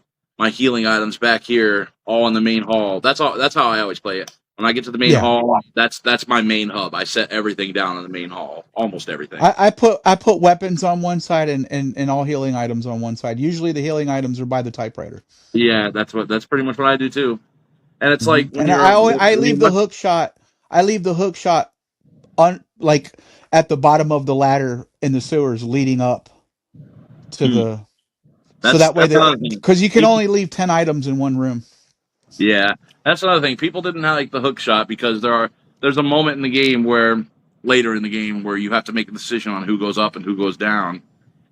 healing items back here, all in the main hall. That's all. That's how I always play it. When I get to the main Yeah. hall, that's my main hub. I set everything down in the main hall, almost everything. I put weapons on one side and all healing items on one side. Usually the healing items are by the typewriter. Yeah, that's pretty much what I do too. And it's like when And you're I when leave you the hook shot. I leave the hook shot on like at the bottom of the ladder in the sewers leading up to Hmm, the so that way that's that another thing. because you can People, only leave 10 items in one room. yeah, that's another thing. People didn't like the hook shot because there's a moment in the game where later in the game where you have to make a decision on who goes up and who goes down,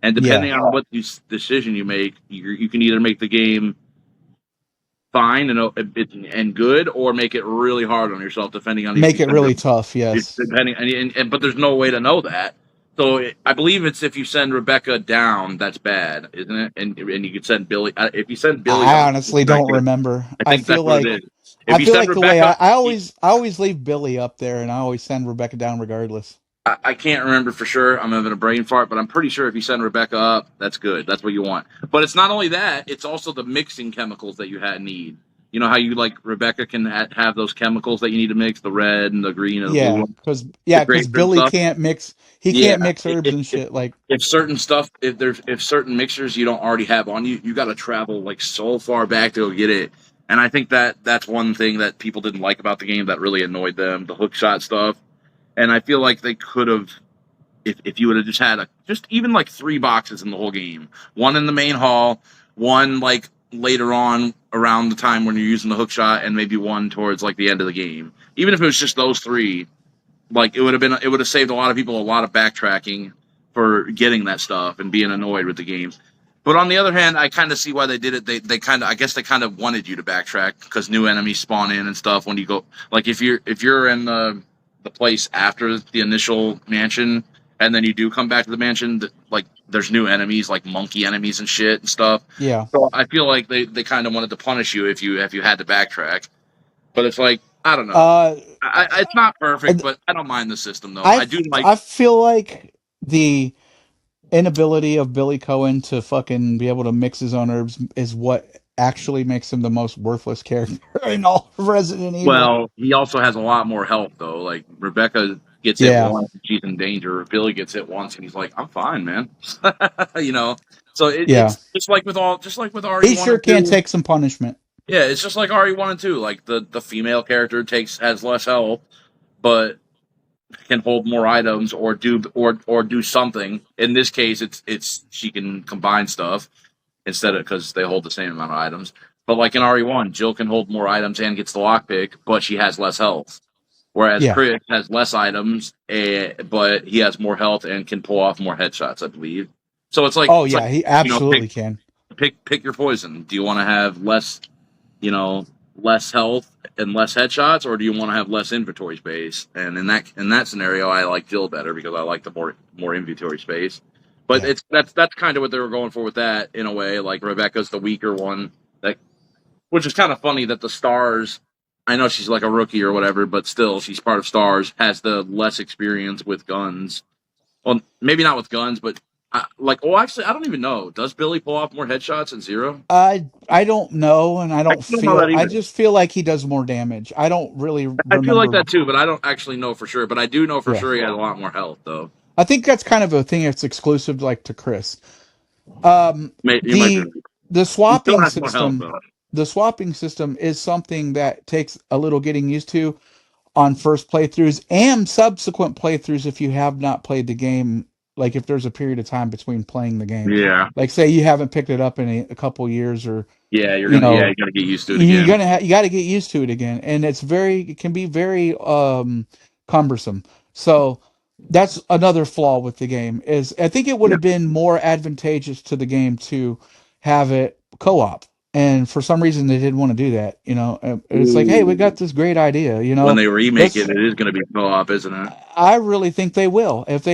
and Yeah, depending on what decision you make, you can either make the game fine and good, or make it really hard on yourself, depending on if make you it send really tough. Yes. depending but there's no way to know that. So I believe it's if you send Rebecca down, that's bad, isn't it? And you could send Billy. If you send Billy I up, honestly don't remember. I think that's what it is. I If you feel send like the way Rebecca, I always leave Billy up there and I always send Rebecca down regardless. I can't remember for sure. I'm having a brain fart, but I'm pretty sure if you send Rebecca up, that's good. That's what you want. But it's not only that; it's also the mixing chemicals that you need. You know how you like Rebecca can have those chemicals that you need to mix the red and the green and the blue Yeah, ones to because create certain Billy stuff. can't mix. He Yeah, can't mix herbs if, and if shit. Like, if certain stuff, if certain mixtures you don't already have on you, you got to travel like so far back to go get it. And I think that's one thing that people didn't like about the game that really annoyed them, the hook shot stuff. And I feel like they could have, if you would have just had just even like three boxes in the whole game, one in the main hall, one like later on around the time when you're using the hook shot, and maybe one towards like the end of the game. Even if it was just those three, like it would have saved a lot of people a lot of backtracking for getting that stuff and being annoyed with the game. But on the other hand, I kind of see why they did it. They kind of, I guess they kind of wanted you to backtrack because new enemies spawn in and stuff when you go, like if you're in the place after the initial mansion and then you do come back to the mansion, like there's new enemies like monkey enemies and shit and stuff. yeah, So I feel like they kind of wanted to punish you if you had to backtrack. But it's like I don't know. uh, It's not perfect, but I don't mind the system though. I I do like. I feel like the inability of Billy Cohen to fucking be able to mix his own herbs is what actually makes him the most worthless character in all of Resident Evil. Well, he also has a lot more health though. Like Rebecca, gets hit Yeah. once, she's in danger. Billy gets hit once, and he's like, "I'm fine, man." you know. So Yeah. it's just like with RE He one sure and can two. take some punishment. Yeah, it's just like RE one and two. Like the female character has less health, but can hold more items or do something. In this case, it's she can combine stuff instead of because they hold the same amount of items. But like in RE1, Jill can hold more items and gets the lockpick, but she has less health. Whereas Yeah. Chris has less items, but he has more health and can pull off more headshots, I believe. So Oh it's like yeah, he you know absolutely can. pick your poison. Do you want to have less less health and less headshots, or do you want to have less inventory space? And in that scenario, I like Jill better because I like the more inventory space. But Yeah. that's kind of what they were going for with that in a way. Like Rebecca's the weaker one, that which is kind of funny that the stars. I know she's like a rookie or whatever, but still she's part of stars. Has the less experience with guns. Well, maybe not with guns, but actually, I don't even know. Does Billy pull off more headshots in Zero? I don't know, and I I don't don't know feel. that I either. just feel like he does more damage. I don't really I feel like remember. that too, but I don't actually know for sure. But I do know for Yeah, sure he has a lot more health, though. I think that's kind of a thing that's exclusive, like to Chris. You might be The right. the He still swapping has more health, system, though. the swapping system is something that takes a little getting used to on first playthroughs and subsequent playthroughs if you have not played the game. Like if there's a period of time between playing the game, Yeah, like say you haven't picked it up in a couple years, or yeah, you you're gonna get used to it you're again. you got to get used to it again, and it can be very cumbersome. So that's another flaw with the game. Is I think it would Yeah, have been more advantageous to the game to have it co-op, and for some reason they didn't want to do that. And it's like, hey, we got ooh. this great idea. When they remake Let's. it, it is gonna be co-op, isn't it? I really think they will. If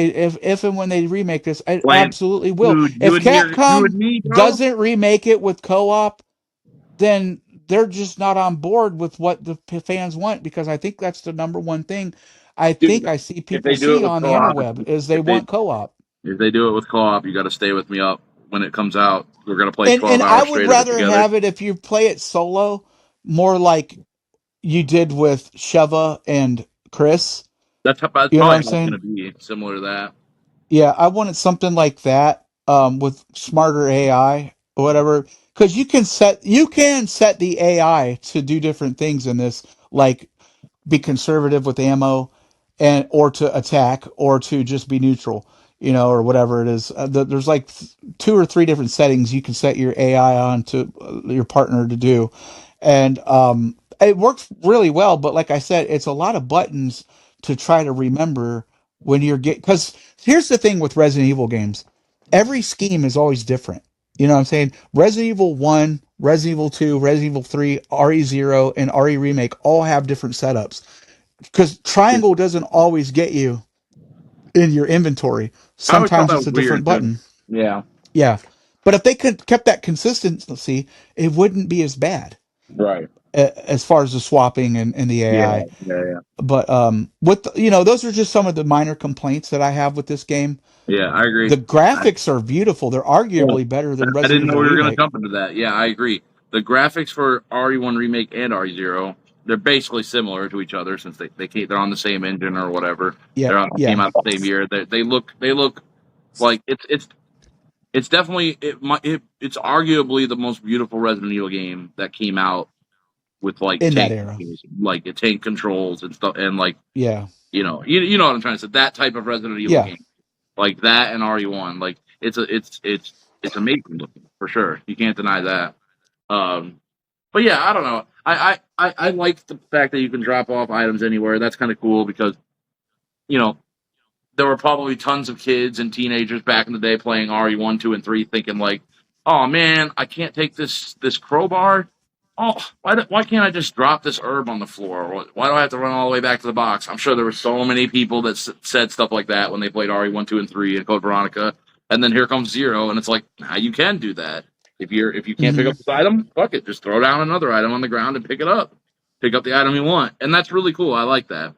and when they remake this, it Playing, absolutely will. dude, If you and Capcom me, bro. doesn't remake it with co-op, then they're just not on board with what the fans want, because I think that's the number one thing I think Dude, I see if people they do it see with on the co-op, interweb is they if they want co-op. if they do it with co-op, you got to stay with me up when it comes out. We're gonna play And 12 I hours would straight of it rather together. have it if you play it solo, more like you did with Sheva and Chris. That's You know what probably I'm how it's saying? gonna be similar to that. Yeah, I wanted something like that, with smarter AI or whatever. Because you can set the AI to do different things in this, like be conservative with ammo, and or to attack, or to just be neutral, or whatever it is. There's like two or three different settings you can set your AI on to your partner to do, and it works really well. But like I said, it's a lot of buttons to try to remember when you're because here's the thing with Resident Evil games, every scheme is always different. You know what I'm saying? Resident Evil 1, Resident Evil 2, Resident Evil 3, RE0, and RE Remake all have different setups. Because triangle doesn't always get you in your inventory. I always thought Sometimes that it's was a different weird too. button. Yeah. Yeah. But if they could kept that consistency, it wouldn't be as bad, Right. as far as the swapping and the Yeah. AI. Yeah. But those are just some of the minor complaints that I have with this game. Yeah. I agree. The I, graphics are beautiful. They're yeah. arguably better than I Resident didn't know Evil we were gonna Remake. jump into that. Yeah, I agree. The graphics for RE1 remake and RE0, they're basically similar to each other since they're on the same engine or whatever. Yeah, Came yeah, out the same year. They look like it's definitely it's arguably the most beautiful Resident Evil game that came out with like in that tank era. like tank controls and stuff and like Yeah, you know what I'm trying to say, that type of Resident Evil yeah. game like that and RE1 like it's amazing looking for sure, you can't deny that. um but yeah, I don't know, I like the fact that you can drop off items anywhere. That's kind of cool because you know there were probably tons of kids and teenagers back in the day playing RE1, 2, and 3, thinking like, "Oh man, I can't take this crowbar. Oh, why can't I just drop this herb on the floor? Why do I have to run all the way back to the box?" I'm sure there were so many people that said stuff like that when they played RE1, 2, and 3 and Code Veronica. And then here comes Zero, and it's like, now you can do that. If you can't pick Hmm. up this item, fuck it, just throw down another item on the ground and pick it up. Pick up the item you want, and that's really cool. I like that.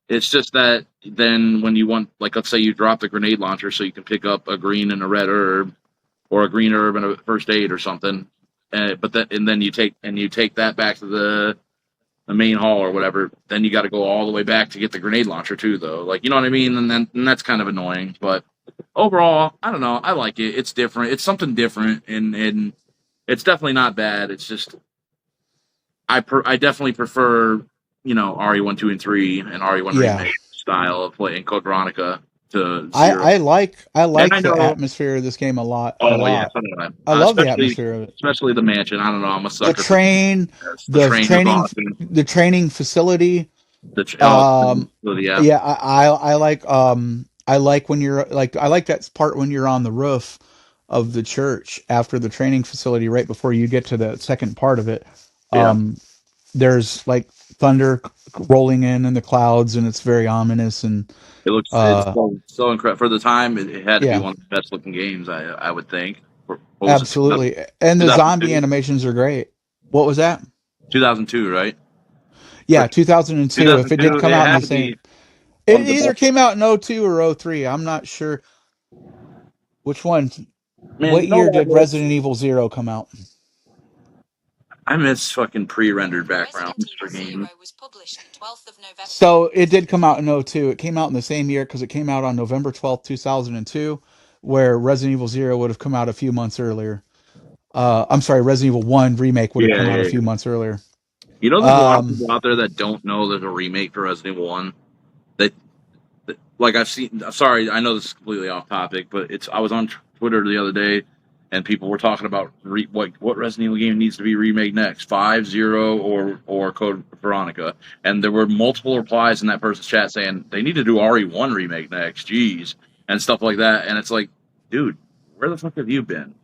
It's just that then when you want, like, let's say you drop the grenade launcher so you can pick up a green and a red herb, or a green herb and a first aid or something, but then you take that back to the main hall or whatever, then you got to go all the way back to get the grenade launcher too, though. Like, you know what I mean? And that's kind of annoying. But overall, I don't know. I like it. It's different. It's something different, and it's definitely not bad. It's just I definitely prefer RE1, 2, and 3 and RE1 Yeah. remake style of playing Code Veronica to I, zero. I like I And I like the know. atmosphere of this game a lot. A Oh yeah, lot. so do I. I love the Especially atmosphere of it. especially the mansion. I don't know. I'm a The sucker for train, this. The the train was training, awesome. the training facility. Oh, Um, yeah. yeah, I like when you're like I like that part when you're on the roof of the church after the training facility right before you get to the second part of it. Yeah. Um, there's like thunder rolling in the clouds and it's very ominous and It's uh so incredible for the time. It had to be yeah, one of the best looking games. I would think. What was it? absolutely. And the zombie 2002. animations are great. What was that? 2002, right? Or Yeah, 2002. If it did 2002. come It out in had the to same, be it one of the either best. came out in '02 or '03. I'm not sure which one. Man, What you know year what did I miss? Resident Evil Zero come out? I miss fucking pre-rendered backgrounds for games. So it did come out in '02. It came out in the same year because it came out on November 12th, 2002, where Resident Evil Zero would have come out a few months earlier. I'm sorry, Resident Evil 1 remake would have Yeah, come out a yeah, few yeah. months earlier. You know, there's a lot of Um, people out there that don't know there's a remake for Resident Evil One. That, like I've seen. Sorry, I know this is completely off topic, but it's. I was on Twitter the other day, and people were talking about what Resident Evil game needs to be remade next, 5, 0, or Code Veronica, and there were multiple replies in that person's chat saying they need to do RE1 remake next, jeez, and stuff like that. And it's like, dude, where the fuck have you been?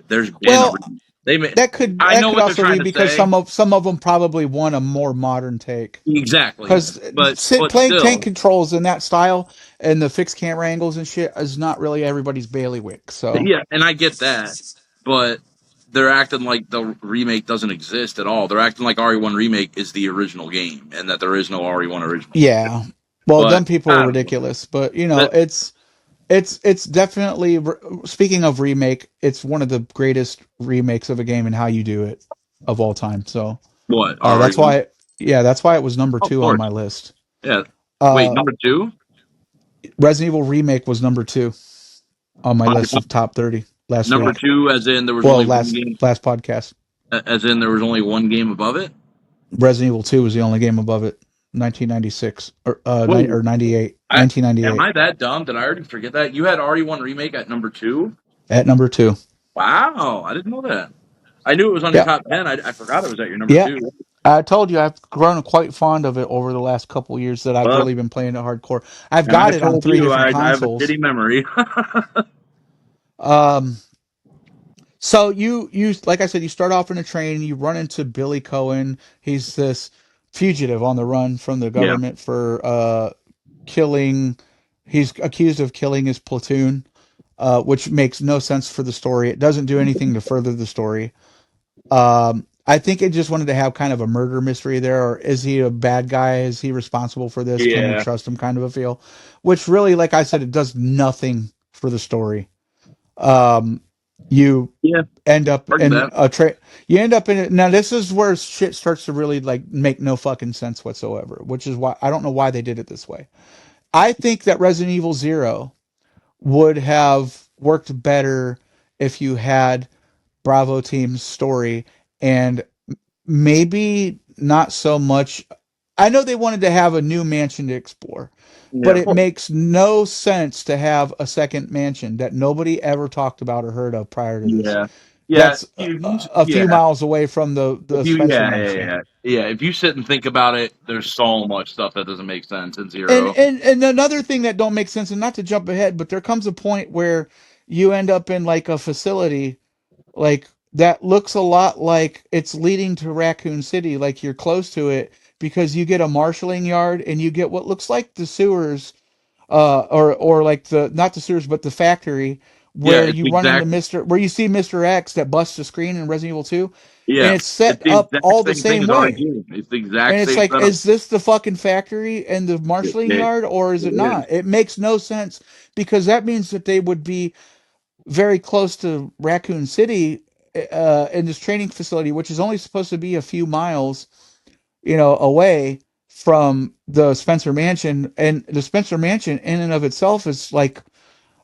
There's been a. well, They made. that could I that know could what they're also be trying to because say. some of them probably want a more modern take. Exactly, Because but playing tank still, controls in that style and the fixed camera angles and shit is not really everybody's bailiwick. So yeah, and I get that, but they're acting like the remake doesn't exist at all. They're acting like RE1 remake is the original game, and that there is no RE1 original game. yeah, well, But them people I are don't know. ridiculous. But That it's definitely speaking of remake, it's one of the greatest remakes of a game and how you do it of all time. So what that's RE1? why that's why it was number Of two on course, my list. yeah. Wait, Uh, number two, Resident Evil remake was number two on my list of top 30 last number week. two, as in there was Well, only one game, last podcast. as in there was only one game above it. Resident Evil 2 was the only game above it. 1996 Whoa, or 98. I am 1998 I that dumb? Did I already forget that you had RE1 remake at number two? at number 2. Wow, I didn't know that. I knew it was on your Yeah. top 10. I forgot it was at your number Yeah. two. I told you I've grown quite fond of it over the last couple years that I've Well, really been playing it hardcore. I've and I got it on told 3 you different I have a consoles. shitty memory. Um so you like I said you start off in a train, you run into Billy Cohen. He's this fugitive on the run from the Yeah, government for killing he's accused of killing his platoon, which makes no sense for the story. It doesn't do anything to further the story. I think it just wanted to have kind of a murder mystery there, or is he a bad guy? Is he responsible for this? Can we yeah, trust him? Kind of a feel, which really, like I said, it does nothing for the story. Um, you yeah. end up Argue in that. a you end up in it. Now this is where shit starts to really like make no fucking sense whatsoever, which is why I don't know why they did it this way. I think that Resident Evil Zero would have worked better if you had Bravo Team's story and maybe not so much. I know they wanted to have a new mansion to explore, Yeah, but of it course. makes no sense to have a second mansion that nobody ever talked about or heard of prior to this. Yeah, yeah. That's a few Yeah. miles away from If the you, Spencer yeah, yeah, mansion. yeah, yeah. If you sit and think about it, there's so much stuff that doesn't make sense in And, Zero. and and another thing that don't make sense, and not to jump ahead, but there comes a point where you end up in like a facility like that looks a lot like it's leading to Raccoon City, like you're close to it because you get a marshaling yard and you get what looks like the sewers, or like the not the sewers but the factory Yeah, where you run into where you see Mr. X that busts the screen in Resident Evil 2, and yeah. it's It's set the up exact all the same thing same as way. RE2. It's the exact And it's same like, setup. is this the fucking factory and the marshaling It, yard, or is it it is. not? It makes no sense because that means that they would be very close to Raccoon City in this training facility, which is only supposed to be a few miles. away from the Spencer Mansion, and the Spencer Mansion in and of itself is like,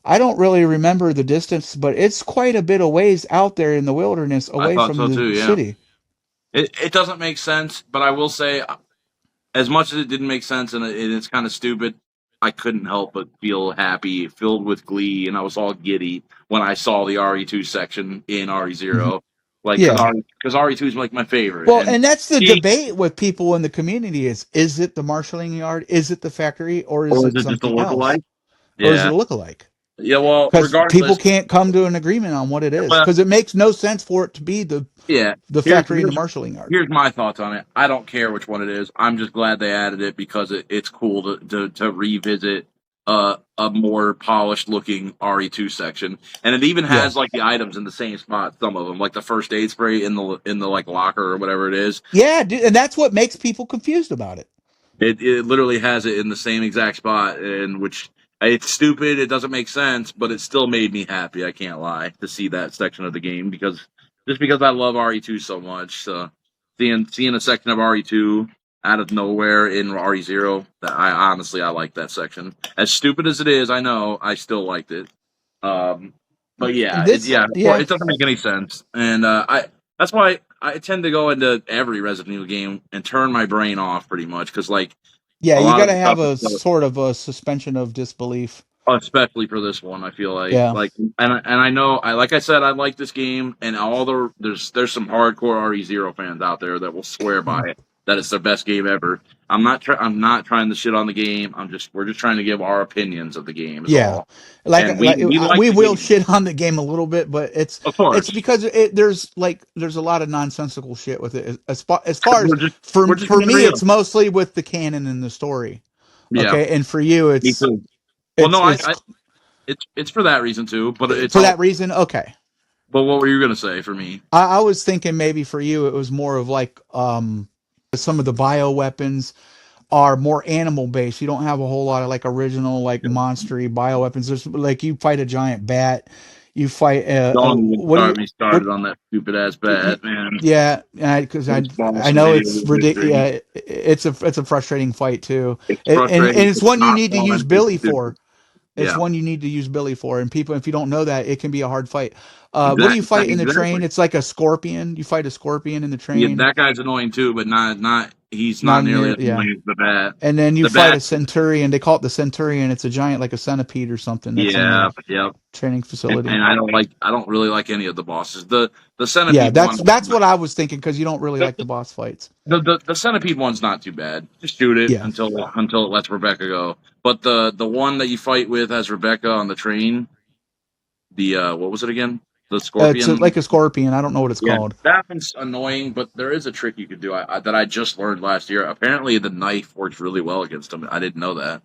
I don't really remember the distance, but it's quite a bit of ways out there in the wilderness I away thought from so the too. Yeah, city. it doesn't make sense, but I will say, as much as it didn't make sense and it's kind of stupid, I couldn't help but feel happy, filled with glee, and I was all giddy when I saw the RE2 section in Mhm. RE0. Like, Yeah. because RE2 is like my favorite, Well, and and that's the seeing, debate with people in the community is it the marshaling yard? Is it the factory? Or is or is it it just a something else? lookalike? Or is it Yeah, a lookalike? yeah. Well, Because people regardless, can't come to an agreement on what it is. well, Because it makes no sense for it to be yeah. the Here's factory and the here's marshaling yard. here's my thoughts on it. I don't care which one it is. I'm just glad they added it because it's cool to revisit a more polished looking RE2 section, and it even Yeah. has like the items in the same spot. Some of them, like the first aid spray in the like locker or whatever it is. Yeah, dude, and that's what makes people confused about it. It literally has it in the same exact spot, and which it's stupid. It doesn't make sense, but it still made me happy. I can't lie to see that section of the game because I love RE2 so much. So seeing a section of RE2 out of nowhere in RE0, that I like that section. As stupid as it is, I know I still liked it. Um, but yeah, Yeah. it doesn't make any sense, and I that's why I tend to go into every Resident Evil game and turn my brain off pretty much because like Yeah, a you lot got of to the stuff have is a sort of a suspension of disbelief. especially for this one. I feel Yeah. and I know I like I said I like this game, and there's some hardcore RE0 fans out there that will swear by Mhm. it that it's their best game ever. I'm not trying to shit on the game. We're just trying to give our opinions of the game is Yeah, all. And we like we the will game, shit on the game a little bit, but of it's course. because there's a lot of nonsensical shit with it. As far as We're just for being me, real. it's mostly with the canon and the story. Yeah, Okay, and for you, me too. Well, it's no, it's it's for that reason too. But it's for all. that reason. Okay, But what were you gonna say for me? I was thinking maybe for you it was more of like some of the bio weapons are more animal based. You don't have a whole lot of like original like monstery bioweapons. There's like you fight a giant bat, you fight Don't even what do start you me what started on that stupid ass bat, man. yeah, because It's I false know video it's ridiculous. imagery. Yeah, it's a frustrating fight too, It's and frustrating. it's It's one you not need to use fun. It's Billy stupid. for. It's Yeah, one you need to use Billy for, and people, if you don't know that, it can be a hard fight. What do you exactly. fight in the train? Exactly. It's like a scorpion. You fight a scorpion in the Yeah, train. that guy's annoying too, but not. He's not Not nearly near, as yeah. annoying as the bat. And then you The fight a bat. centurion. They call it the centurion. It's a giant, like a centipede or something that's in Yeah, the yeah. training facility. And I don't really like any of the bosses. The Yeah, centipede one. that's what I was thinking because you don't really like the boss fights. The centipede one's not too bad. Just shoot it Yeah, until it lets Rebecca go. But the one that you fight with as Rebecca on the train, the what was it again? The it's scorpion. like a scorpion. I don't know what it's Yeah, called. that one's annoying, but there is a trick you could do that I just learned last year. Apparently, the knife works really well against them. I didn't know that.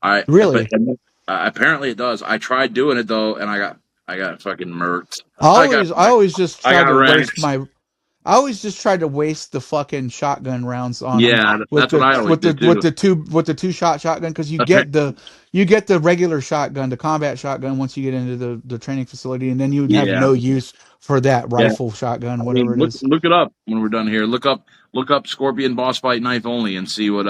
But Really, apparently it does. I tried doing it though, and I got fucking murked. I got I always just I tried got to waste wrecked. my I always just tried to waste the fucking shotgun rounds on them Yeah, that's what I always did too. with the two shotgun because Appa- you get the regular shotgun, the combat shotgun once you get into the training facility, and then you have Yeah, no use for that yeah. rifle shotgun, I whatever mean, it is. look it up when we're done here. Look up Scorpion boss fight knife only and see what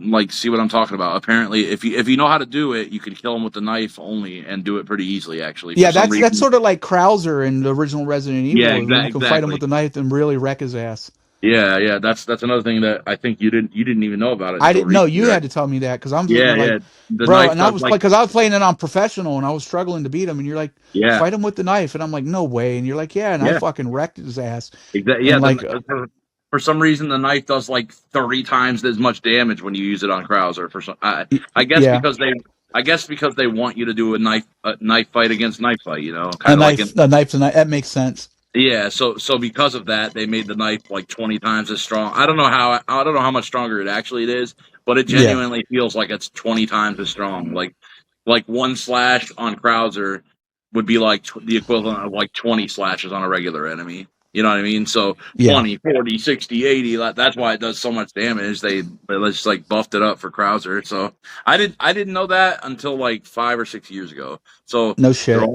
like see what I'm talking about. Apparently, if you know how to do it, you can kill him with the knife only and do it pretty easily. Actually, for Yeah, some that's reason. sort of like Krauser in the original Resident Yeah, Evil, where you can fight him with exactly. the knife and really wreck his ass. Yeah, yeah. That's another thing that I think you didn't even know about it I until didn't know. recently, You right? had to tell me that because I'm sitting Yeah, there like, yeah. The bro, knife and I does was like because I was playing it on professional and I was struggling to beat him, and you're like, yeah, fight him with the knife, and I'm like, no way, and you're like, yeah, and I yeah, fucking wrecked his ass, exactly. Yeah, and like, for some reason the knife does like 30 times as much damage when you use it on Krauser. For some, yeah, I guess because they want you to do a knife fight against knife fight. You know, kind of like in. a knife's a knife. That makes sense. Yeah, so because of that, they made the knife like 20 times as strong. I don't know how much stronger it actually is, but it Yeah, genuinely feels like it's 20 times as strong. Like one slash on Krauser would be like the equivalent of like 20 slashes on a regular enemy. You know what I mean? So yeah. 20, 40, 60, 80. That's why it does so much damage. They just like buffed it up for Krauser. So I didn't know that until like 5 or 6 years ago. So No through shit.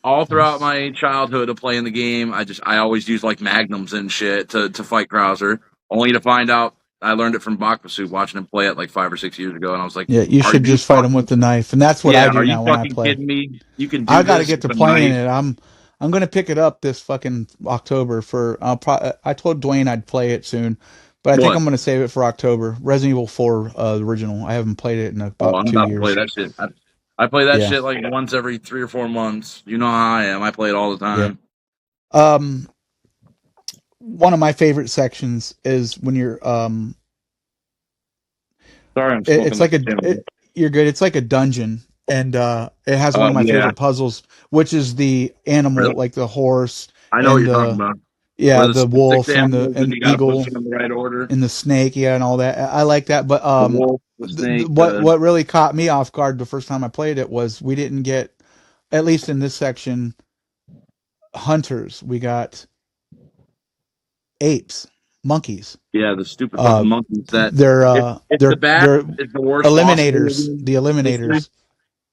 all throughout my childhood of playing the game, I always used like magnums and shit to fight Krauser. only to find out I learned it from Bakbasu watching him play it like 5 or 6 years ago, and I was like, Yeah, you "Are should you just fight him with fucking the knife, and that's what I yeah? do Are you now when I fucking play. kidding me? You can I do got to this get to with a playing knife? it. I'm gonna pick it up this fucking October for. I told Dwayne I'd play it soon, but I think What? I'm gonna save it for October. Resident Evil 4, the original. I haven't played it in Oh, about I'm two about to play years. that shit. I play that Yeah, shit like once every 3 or 4 months. You know how I am. I play it all the yeah. time. Um, One of my favorite sections is when you're Sorry, I'm it's smoking like this Tim. you're good. It's like a dungeon, and it has one of my Yeah, favorite puzzles, which is the animal, really. like the horse I know what and you're talking the about. yeah, Where the the six wolf and animals and the you got to push eagle them in the right order. and the snake, yeah, and all that. I like that, but The wolf, the snake, the what really caught me off guard the first time I played it was we didn't get, at least in this section, hunters. We got apes, monkeys. yeah, the stupid fucking Uh, monkeys. That if the bat they're is the worst boss in video eliminators. game The history. eliminators.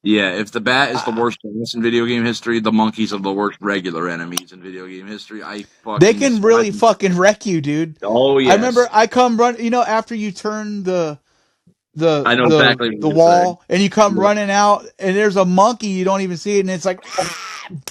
Yeah, if the bat is the Uh, worst boss in video game history, the monkeys are the worst regular enemies in video game history. I they fucking can despise really them. fucking wreck you, dude. Oh I remember yes, I come run, after you turn I know exactly what the you're gonna say. wall and you come Yep, running out and there's a monkey, you don't even see it, and it's like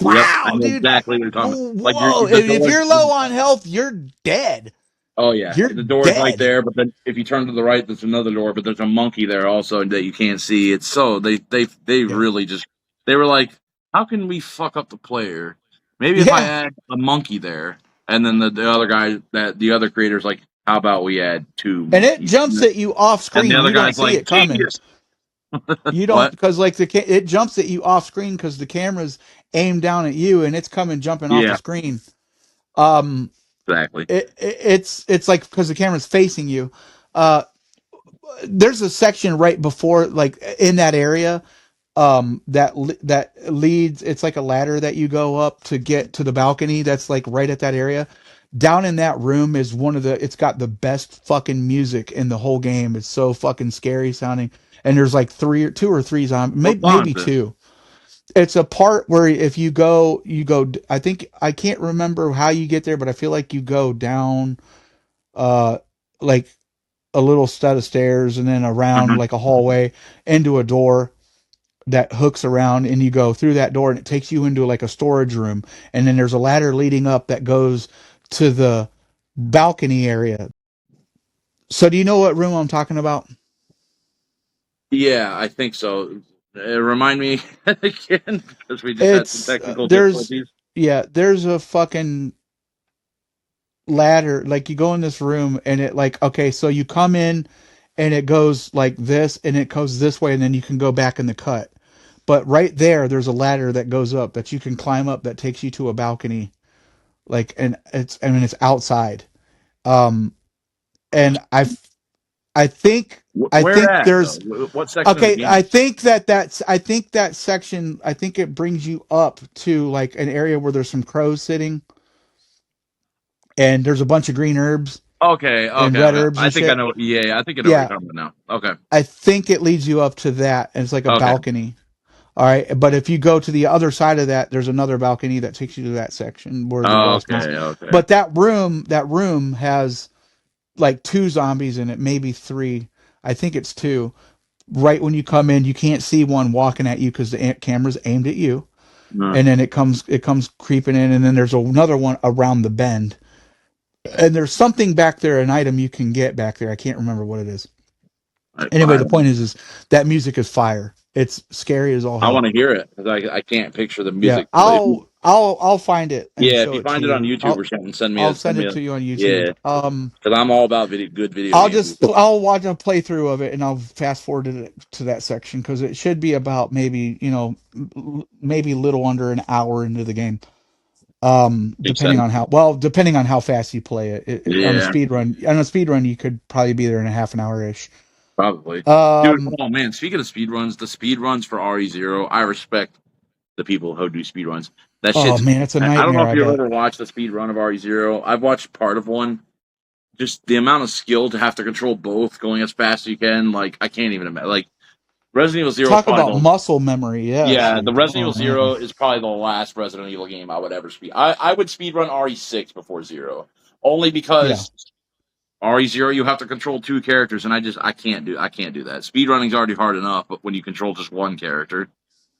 yep, I wow, know dude. exactly what you're talking about. Like Whoa. the And if door. you're low on health, you're dead. Oh yeah, You're the door's right dead. there, but then if you turn to the right, there's another door, but there's a monkey there also that you can't see. It's so they Yeah. really just they were like, how can we fuck up the player? Maybe if I Yeah. add a monkey there, and then the other guy that the other creator's like, how about we add two And it monkeys? jumps at you off And the screen. other You don't guy's see like, it coming. genius. You don't, What? because like it jumps at you off screen because the camera's aimed down at you and it's coming jumping off the Yeah, screen. Um, exactly. it's like because the camera's facing you. Uh, there's a section right before, like in that area, that leads. It's like a ladder that you go up to get to the balcony. That's like right at that area. Down in that room is one of the. It's got the best fucking music in the whole game. It's so fucking scary sounding. And there's like two or three zombies, What song is maybe this? two. It's a part where if you go, I think I can't remember how you get there, but I feel like you go down, uh, like a little set of stairs and then around Hmm. like a hallway into a door that hooks around, and you go through that door and it takes you into like a storage room, and then there's a ladder leading up that goes to the balcony area. So do you know what room I'm talking about? Yeah, I think so. Remind me again because we just had some It's technical there's difficulties. yeah, there's a fucking ladder. Like you go in this room and it like, okay, so you come in and it goes like this and it goes this way and then you can go back in the cut. But right there's a ladder that goes up that you can climb up that takes you to a balcony. Like, and it's outside. Um and I Where think at though? there's What section of the okay, game? I think that section, I think it brings you up to like an area where there's some crows sitting and there's a bunch of green herbs Okay, and okay, red okay. herbs I and think I shit. know. Yeah, I think I know what you're Yeah, talking about now. Okay, I think it leads you up to that, and it's like a okay, balcony. All right, but if you go to the other side of that, there's another balcony that takes you to that section where the boss is. okay, okay. But that room has like two zombies in it, maybe three. I think it's two. Right when you come in, you can't see one walking at you because the camera's aimed at you, No, and then it comes creeping in, and then there's another one around the bend, and there's something back there, an item you can get back there. I can't remember what it is. Anyway, the point is that music is fire. It's scary as all I want hell. to hear it because I can't picture the Yeah, music. I'll find it and Yeah, if show you it to find it on you. YouTube or something, I'll send send me it a to you on YouTube. yeah. Because I'm all about good video games. I'll watch a playthrough of it and I'll fast forward to that section because it should be about maybe maybe a little under an hour into the game. Makes sense. Depending on how fast you play it. Yeah, On a speed run, you could probably be there in a half an hour ish. probably. Dude, Um, oh man, speaking of speed runs, the speed runs for RE0, I respect the people who do speed runs. That oh shit's. man, it's a I don't know nightmare. if I you've bet. ever watched the speed run of RE0. I've watched part of one. Just the amount of skill to have to control both going as fast as you can, like I can't even imagine. Like Resident Evil Zero is Talk probably about the muscle memory. Yes, yeah, the dude. Resident Evil Oh man. Zero is probably the last Resident Evil game I would ever speed. I would speed run RE6 before Zero, only Yeah. because RE0, you have to control 2 characters, and I can't do that. Speedrunning's already hard enough, but when you control just one character,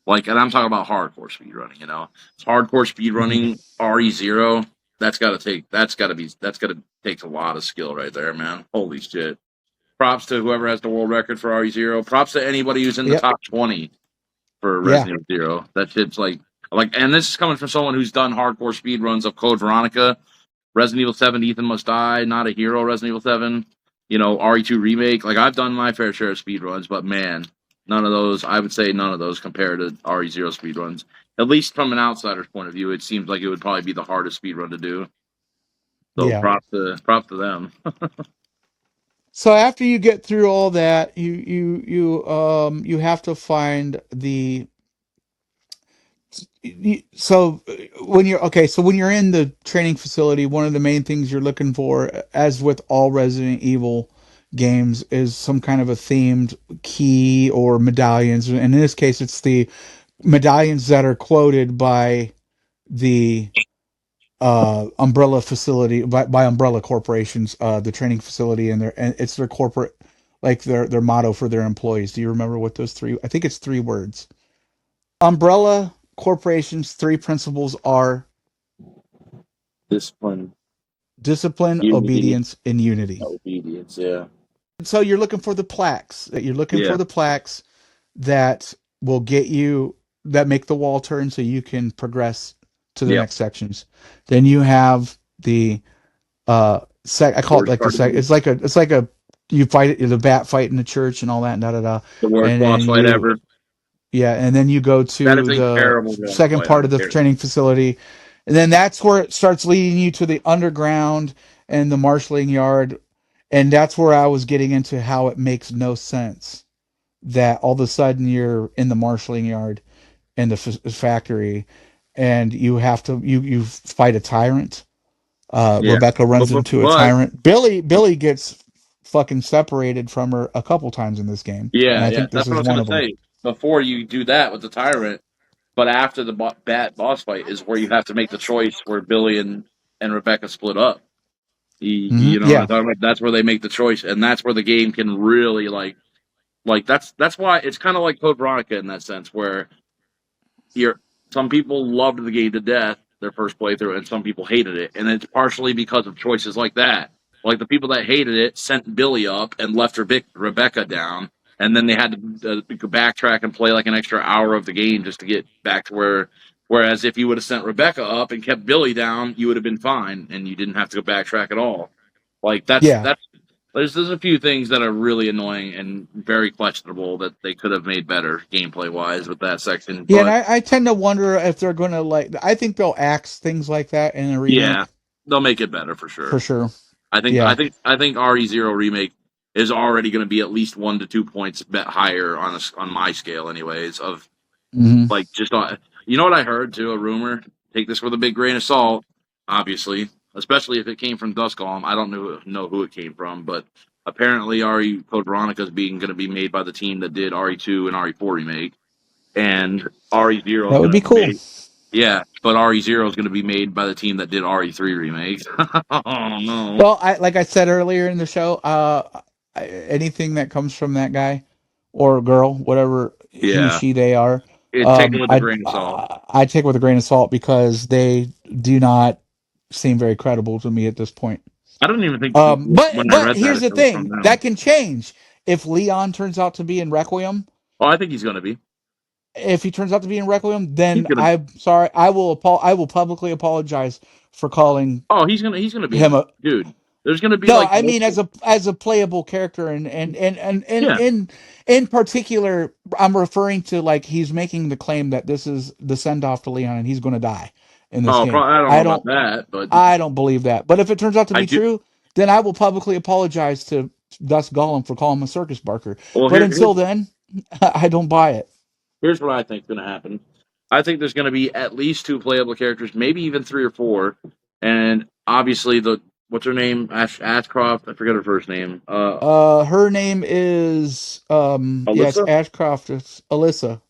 like, and I'm talking about hardcore speedrunning, it's hardcore speedrunning RE0. That's got to take a lot of skill right there, man. Holy shit! Props to whoever has the world record for RE0. Props to anybody who's in the top 20 for Resident Evil 0. That shit's like, and this is coming from someone who's done hardcore speedruns of Code Veronica, Resident Evil 7, Ethan Must Die, Not a Hero, Resident Evil 7, RE2 Remake. Like, I've done my fair share of speedruns, but man, I would say none of those compare to RE0 speedruns. At least from an outsider's point of view, it seems like it would probably be the hardest speedrun to do. So props to them. So after you get through all that, you have to find the. So when you're in the training facility, one of the main things you're looking for, as with all Resident Evil games, is some kind of a themed key or medallions. And in this case, it's the medallions that are quoted by the umbrella facility, by umbrella corporations, the training facility, and it's their corporate, like their motto for their employees. Do you remember what those three? I think it's 3 words. Umbrella corporations' 3 principles are Discipline, unity, obedience, and unity. Obedience, yeah. So you're looking for the plaques. For the plaques that will get you, that make the wall turn so you can progress to the next sections. Then you have the I call it like it's like a you fight the bat fight in the church and all that, and the worst boss fight ever. Yeah, and then you go to the second part of the training facility, and then that's where it starts leading you to the underground and the marshalling yard, and that's where I was getting into how it makes no sense that all of a sudden you're in the marshalling yard and the factory, and you have to you fight a tyrant. Rebecca runs into a tyrant. Billy gets fucking separated from her a couple times in this game. Yeah, and I think that's what I was going to say. Before you do that with the tyrant, but after the bat boss fight is where you have to make the choice where Billy and Rebecca split up. You know what I'm talking about? That's where they make the choice, and that's where the game can really like that's why it's kind of like Code Veronica in that sense, where some people loved the game to death their first playthrough, and some people hated it, and it's partially because of choices like that. Like, the people that hated it sent Billy up and left Rebecca down, and then they had to backtrack and play like an extra hour of the game just to get back to where. Whereas if you would have sent Rebecca up and kept Billy down, you would have been fine, and you didn't have to go backtrack at all. Like, there's a few things that are really annoying and very questionable that they could have made better gameplay wise with that section. Yeah, and I tend to wonder if they're going to I think they'll axe things like that in a remake. Yeah, they'll make it better for sure. For sure. I think RE0 remake is already going to be at least 1 to 2 points higher on my scale, anyways. Of like, just you know what I heard too, a rumor. Take this with a big grain of salt, obviously. Especially if it came from Dusk Golem. I don't know who it came from, but apparently Code Veronica is going to be made by the team that did RE2 and RE4 remake, and RE0. That would be cool. Yeah, but RE0 is going to be made by the team that did RE3 remake. Oh no! Well, like I said earlier in the show, anything that comes from that guy or girl, whatever she, they are, take it with a grain of salt. I take it with a grain of salt because they do not seem very credible to me at this point. I don't even think. But here's the thing: that can change if Leon turns out to be in Requiem. Oh, I think he's going to be. If he turns out to be in Requiem, then I'm sorry. I will publicly apologize for calling. Oh, he's gonna be him dude. There's gonna be I mean as a playable character, and in particular, I'm referring to like he's making the claim that this is the send off to Leon, and he's going to die in this game. I don't know about that, but I don't believe that. But if it turns out to be true, then I will publicly apologize to Dusk Golem for calling him a circus barker. Well, but until then, I don't buy it. Here's what I think is going to happen. I think there's going to be at least 2 playable characters, maybe even 3 or 4, and obviously what's her name? Ashcroft. I forget her first name. Her name is Alyssa? Yes, Ashcroft. It's Alyssa.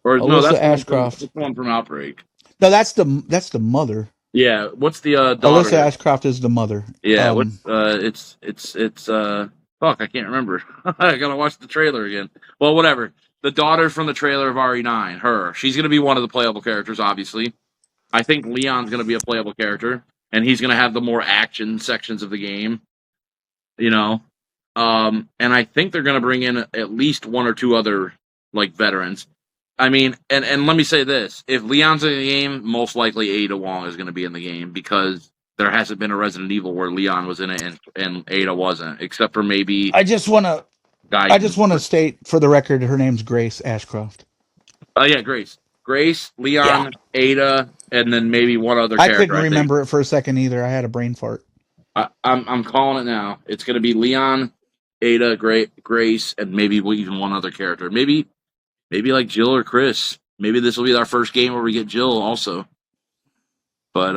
Or Alyssa Ashcroft. That's the one from Outbreak. No, that's the mother. Yeah, what's the Alyssa daughter? Ashcroft is the mother. Yeah, what? It's fuck, I can't remember. I gotta watch the trailer again. Well, whatever. The daughter from the trailer of RE9, her. She's gonna be one of the playable characters, obviously. I think Leon's gonna be a playable character, and he's gonna have the more action sections of the game. You know, and I think they're gonna bring in at least one or two other like veterans. I mean, and let me say this: if Leon's in the game, most likely Ada Wong is going to be in the game because there hasn't been a Resident Evil where Leon was in it and Ada wasn't, except for maybe I just want to. I Gaiden. just want to state for the record, her name's Grace Ashcroft. Oh yeah, Grace, Yeah. Leon, Ada, and then maybe one other I character. couldn't I think remember it for a second either. I had a brain fart. I'm calling it now. It's going to be Leon, Ada, Grace, and maybe even one other character. Maybe like Jill or Chris. Maybe this will be our first game where we get Jill also. But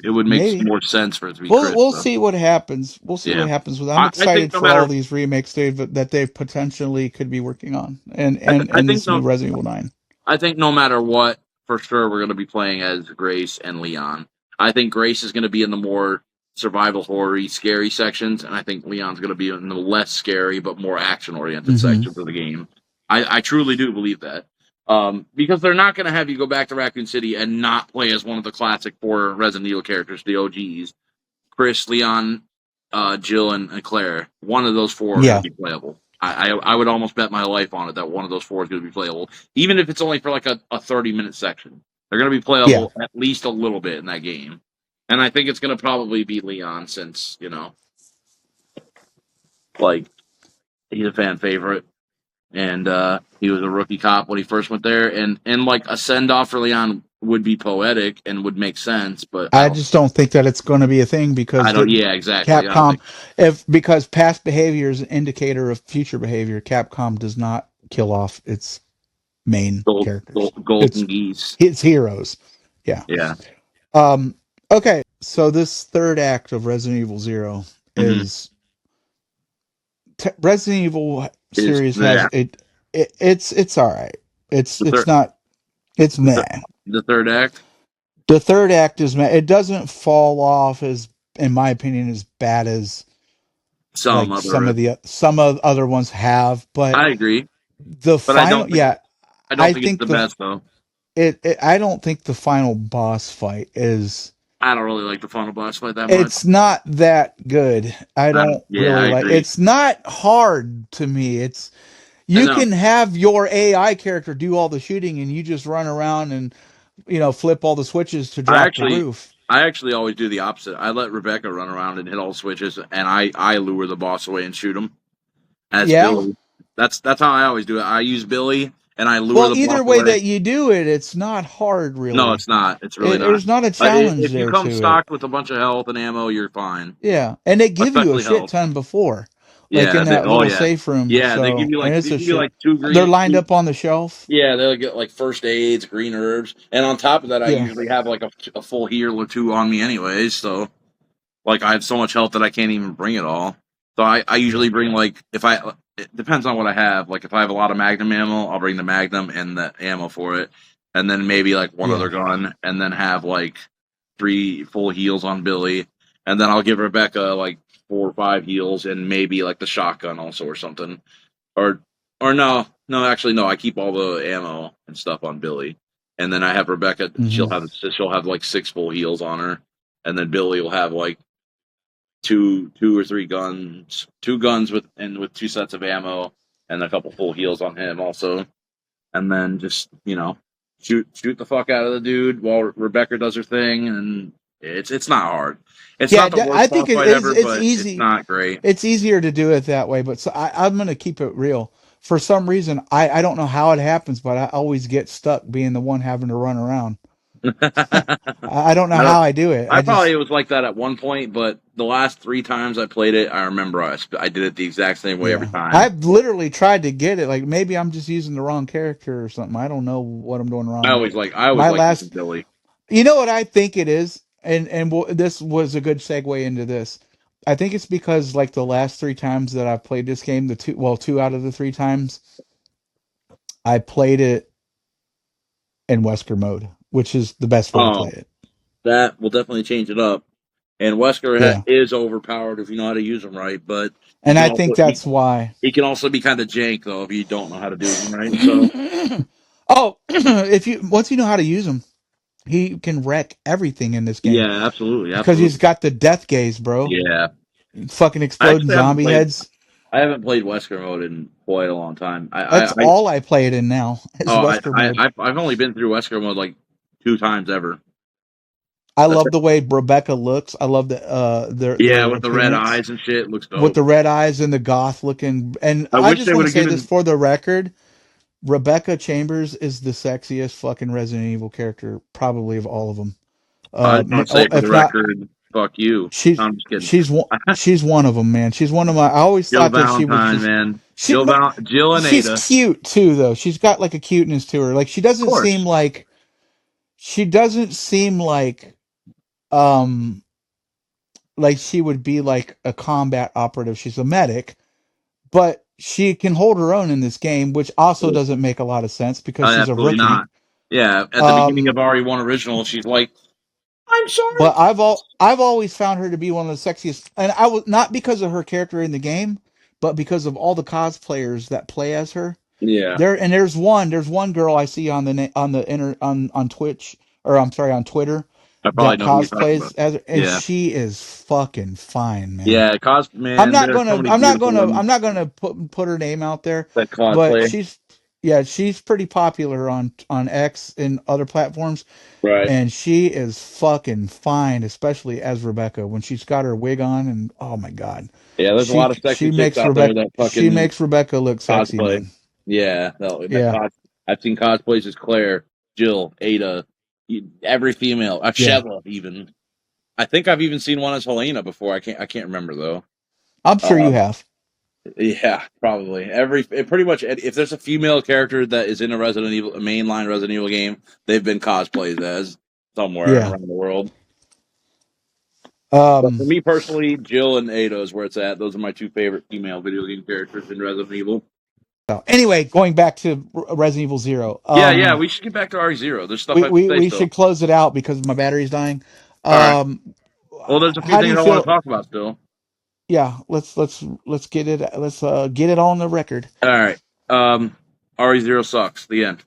it would make Maybe. more sense for it to be We'll Chris. we'll So. see what happens. We'll see what Yeah, happens with. I'm I think excited no for all matter. these remakes that they potentially could be working on, and I, th- and I and think this new no. Resident Evil 9. I think no matter what, for sure we're going to be playing as Grace and Leon. I think Grace is going to be in the more survival horror scary sections, and I think Leon's going to be in the less scary but more action oriented Mm-hmm. sections of the game. I truly do believe that. Because they're not going to have you go back to Raccoon City and not play as one of the classic four Resident Evil characters, the OGs. Chris, Leon, Jill, and Claire. One of those four are going Yeah. to be playable. I would almost bet my life on it that one of those four is going to be playable, even if it's only for like a 30-minute section. They're going to be playable at least a little bit in that game, and I think it's going to probably be Leon since like he's a fan favorite, and he was a rookie cop when he first went there, and like a send off for Leon would be poetic and would make sense, but I just don't think that it's going to be a thing because I don't. Yeah, exactly. I don't Capcom, think because past behavior is an indicator of future behavior. Capcom does not kill off its main characters. golden geese. It's heroes. Yeah. Yeah. Okay. So this third act of Resident Evil 0 is Resident Evil series has it's all right. It's not. It's meh. The third act. The third act is meh. It doesn't fall off as, in my opinion, as bad as Some like other. some of other ones have. But I agree, the but I final, don't think I don't I think it's think the best though. I don't think the final boss fight is. I don't really like the final boss fight that much. It's not that good. I don't Yeah, I really like. agree. It's not hard to me. It's you can have your AI character do all the shooting, and you just run around and flip all the switches to drop the roof. I actually always do the opposite. I let Rebecca run around and hit all the switches, and I lure the boss away and shoot him as Billy. That's how I always do it. I use Billy and I lure the boss away. Either way that you do it, it's not hard, really. No, it's not. It's really not. There's not a challenge if there. you come to stocked it. with a bunch of health and ammo, you're fine. Yeah, and they give you a Especially shit health. ton before. Like in that little safe room. Yeah, so, they give you like two green. They're lined up on the shelf. Yeah, they'll get like first aids, green herbs, and on top of that, I usually have like a full heal or two on me anyways. So, like, I have so much health that I can't even bring it all. So I usually bring like it depends on what I have. Like if I have a lot of Magnum ammo, I'll bring the Magnum and the ammo for it, and then maybe like one other gun, and then have like 3 full heals on Billy, and then I'll give Rebecca like 4 or 5 heals and maybe like the shotgun also or something. Or no, actually no, I keep all the ammo and stuff on Billy. And then I have Rebecca, she'll have like 6 full heals on her. And then Billy will have like two or three guns, 2 guns with 2 sets of ammo and a couple full heals on him also. And then just, shoot the fuck out of the dude while Rebecca does her thing, and it's not hard. It's not the worst I think fight ever, but easy. It's not great. It's easier to do it that way, but I'm going to keep it real. For some reason, I don't know how it happens, but I always get stuck being the one having to run around. I don't know how I do it. Probably was like that at one point, but the last 3 times I played it, I remember I did it the exact same way every time. I've literally tried to get it. Like maybe I'm just using the wrong character or something. I don't know what I'm doing wrong. I always like Billy. You know what I think it is, and this was a good segue into this. I think it's because like the last 3 times that I've played this game, 2 out of the 3 times, I played it in Wesker mode, which is the best way to play it. that will definitely change it up. And Wesker Yeah. is overpowered if you know how to use him right, but he And can I also think that's why. he can also be kind of jank though if you don't know how to do him right. So Oh, if you once you know how to use him, he can wreck everything in this game yeah, absolutely, because he's absolutely, got the death gaze, bro. yeah. Fucking I exploding actually haven't zombie played. heads. I haven't played Wesker mode in quite a long time. That's all I play it in now is Oh, Wesker mode. I've only been through Wesker mode like 2 times ever. I That's love the way Rebecca looks. I love yeah, their with the red appearance eyes and shit, looks with dope. the red eyes and the goth looking. And I I wish just they want would to have say this given. for the record: Rebecca Chambers is the sexiest fucking Resident Evil character, probably of all of them. I just want to say for the If not, record, fuck you. No, I'm just kidding. she's one of them, man. She's one of my. I always Jill thought that she was Valentine, just man. she. Jill and She's Ada, of cute too, though. She's got like a cuteness to her. Like course. she doesn't seem um like she would be like a combat operative. She's a medic, but she can hold her own in this game, which also doesn't make a lot of sense because she's a Absolutely rookie. not. Yeah, at the beginning of Um, RE1 original, she's like, "I'm sorry." but I've always found her to be one of the sexiest, and I was not because of her character in the game, but because of all the cosplayers that play as her. Yeah, There's one girl I see on on Twitch, or I'm sorry, on Twitter, I probably that know who you're talking about. cosplays as her, and Yeah, she is fucking fine, man. yeah, man. There's so many beautiful women I'm not gonna put her name out there, that but cosplay. she's pretty popular on X and other platforms, Right. and she is fucking fine, especially as Rebecca when she's got her wig on, and oh my god, Yeah, there's a lot of sexy chicks out there that She fucking makes Rebecca look sexy, cosplay. man. Yeah, no, Yeah, I've seen cosplays as Claire, Jill, Ada, every female, yeah. Sheva even. I think I've even seen one as Helena before. I can't remember though. I'm sure you Um, have. yeah, probably pretty much if there's a female character that is in a mainline Resident Evil game, they've been cosplayed as somewhere Yeah. around the world. But for Um. me personally, Jill and Ada is where it's at. Those are my 2 favorite female video game characters in Resident Evil. So anyway, going back to Resident Evil Zero. Yeah, yeah, we should get back to R0. There's stuff I have to say We still. should close it out because my battery's dying. All right. Um. Well, there's a few How do things you I want to feel? talk about still. Yeah. Let's get it on the record. All right. RE0 sucks. The end.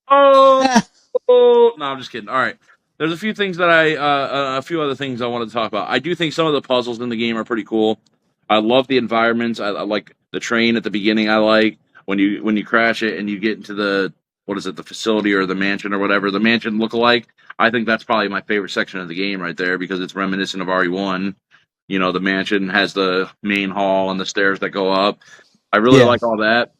Oh, no, I'm just kidding. All right. There's a few things that a few other things I wanted to talk about. I do think some of the puzzles in the game are pretty cool. I love the environments. I like the train at the beginning. I like when you crash it and you get into the what is it, the facility or the mansion or whatever, the mansion look-alike. I think that's probably my favorite section of the game right there because it's reminiscent of RE1. You know, the mansion has the main hall and the stairs that go up. I really Yeah. like all that.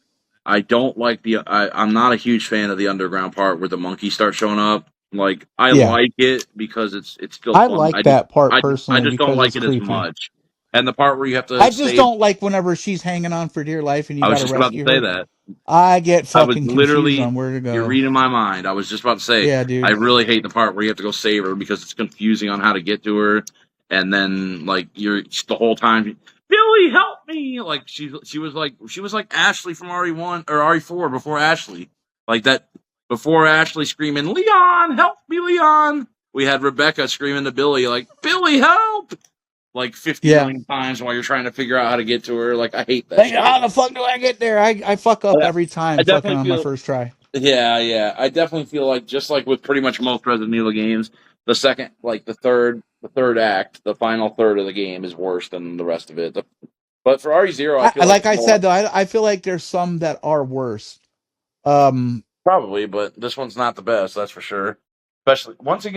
I don't like I'm not a huge fan of the underground part where the monkeys start showing up. Like I Yeah. like it because it's still I fun. like that part I personally just don't because like it's it as creepy. much. And the part where you have to I just save. don't like whenever she's hanging on for dear life and you I got was to just about to rescue say her. that. I get I was fucking confused literally on where to you're go. reading my mind. I was just about to say Yeah, I dude. really hate the part where you have to go save her because it's confusing on how to get to her, and then like you're the whole time. Billy, help me! Like she was like Ashley from RE1 or RE4 before Ashley, like that before Ashley screaming, "Leon, help me, Leon!" We had Rebecca screaming to Billy like, "Billy, help!" like 50 Yeah. million times while you're trying to figure out how to get to her. Like I hate that Like, shit. how the fuck do I get there? I fuck up every I time fucking definitely on my feel first try. yeah, yeah. I definitely feel like just like with pretty much most Resident Evil games, the second, like the third act, the final third of the game is worse than the rest of it. But for RE0, I feel like Like it's I more said though, I feel like there's some that are worse. probably, but this one's not the best, that's for sure. Especially once you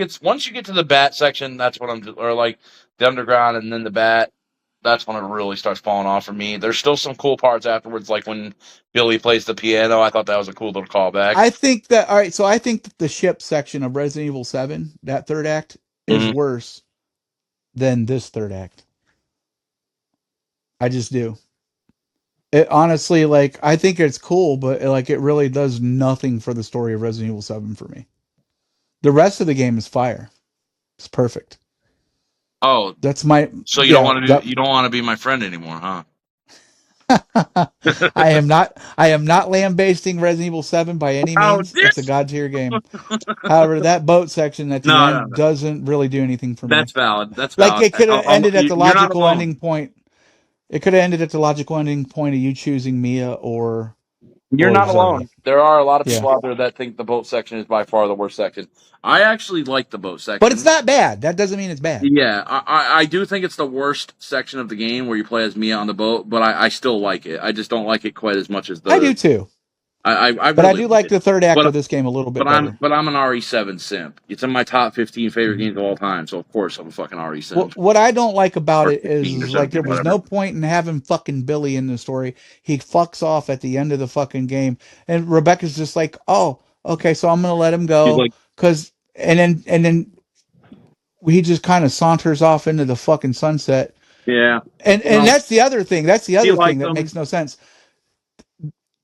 get to the bat section, that's what or like the underground and then the bat. That's when it really starts falling off for me. There's still some cool parts afterwards, like when Billy plays the piano. I thought that was a cool little callback. I think that all right. So I think that the ship section of Resident Evil 7, that third act, is Mm-hmm. worse than this third act. I just do. It honestly, like, I think it's cool, but like, it really does nothing for the story of Resident Evil 7 for me. The rest of the game is fire. It's perfect. Oh, That's my so yeah. you don't want to be my friend anymore, huh? I am not lambasting Resident Evil 7 by any How means. dare It's a god tier game. However, that boat section at the end no. doesn't really do anything for me. That's valid. That's Like valid. it could have ended at the You're not logical alone. ending point. It could have ended at the logical ending point of you choosing Mia or You're not Zoe. alone. There are a lot of Yeah. people out there that think the boat section is by far the worst section. I actually like the boat But it's section. not bad. That doesn't mean it's bad. Yeah, I do think it's the worst section of the game where you play as Mia on the boat, but I still like it. I just don't like it quite as much as I do too. I But I really do like like it. the third act But of this game a little bit better. I'm an RE7 simp. It's in my top 15 favorite games of all time, so of course I'm a fucking RE simp. What I don't like about Or it 15 or is like there 17, was whatever. no point in having fucking Billy in the story. He fucks off at the end of the fucking game, and Rebecca's just like, "Oh, okay, so I'm gonna let him He's go," like, because and then he just kind of saunters off into the fucking sunset. yeah, And well, that's the other thing. That's the he other thing liked that them. makes no sense.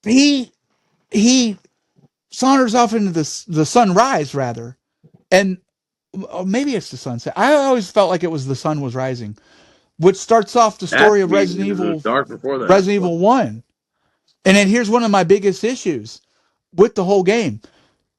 He saunters off into the sunrise rather, and maybe it's the sunset. I always felt like it was the sun was rising, which starts off the That story to of me is dark before that. Resident But Evil 1. And then here's one of my biggest issues with the whole game.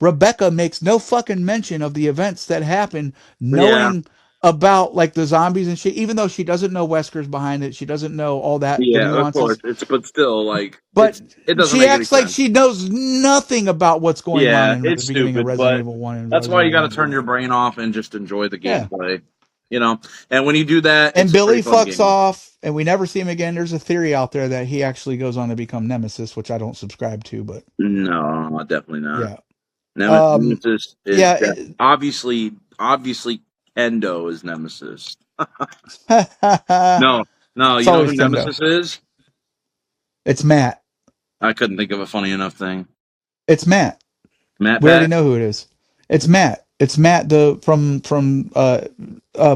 Rebecca makes no fucking mention of the events that happen, yeah, knowing about like the zombies and shit, even though she doesn't know Wesker's behind it. She doesn't know all that, the yeah, of course. nuances. But still, like But it doesn't she make any acts like sense. she knows nothing about what's going on Yeah, in the it's beginning of stupid, Resident but Evil 1 and that's Resident why you Evil got to 1 turn your 2. brain off and just enjoy the Yeah. gameplay, you know. And when you do that, And it's a pretty Billy fun fucks game. off, and we never see him again. There's a theory out there that he actually goes on to become Nemesis, which I don't subscribe to, but No, definitely not. yeah. Nemesis is Yeah. obviously Kendo is Nemesis. It's No, no, you know always who Kendo. Nemesis is? It's Matt. I couldn't think of a funny enough thing. It's Matt. Matt We already Pat? know who it is. It's Matt. It's Matt the from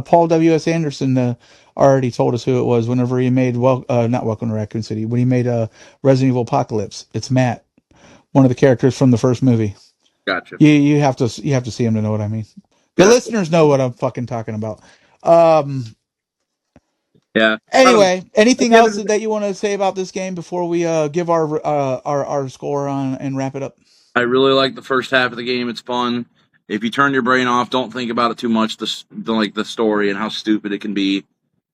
Paul W.S. Anderson already told us who it was whenever he made not Welcome to Raccoon City, when he made Resident Evil Apocalypse. It's Matt, one of the characters from the first movie. Gotcha. You have to see him to know what I mean. The Gotcha. listeners know what I'm fucking talking about. Um Yeah. I don't know. Anyway, At anything the end of else the that you want to say about this game before we give our score on and wrap it up? I really like the first half of the game. It's fun. If you turn your brain off, don't think about it too much. The story and how stupid it can be.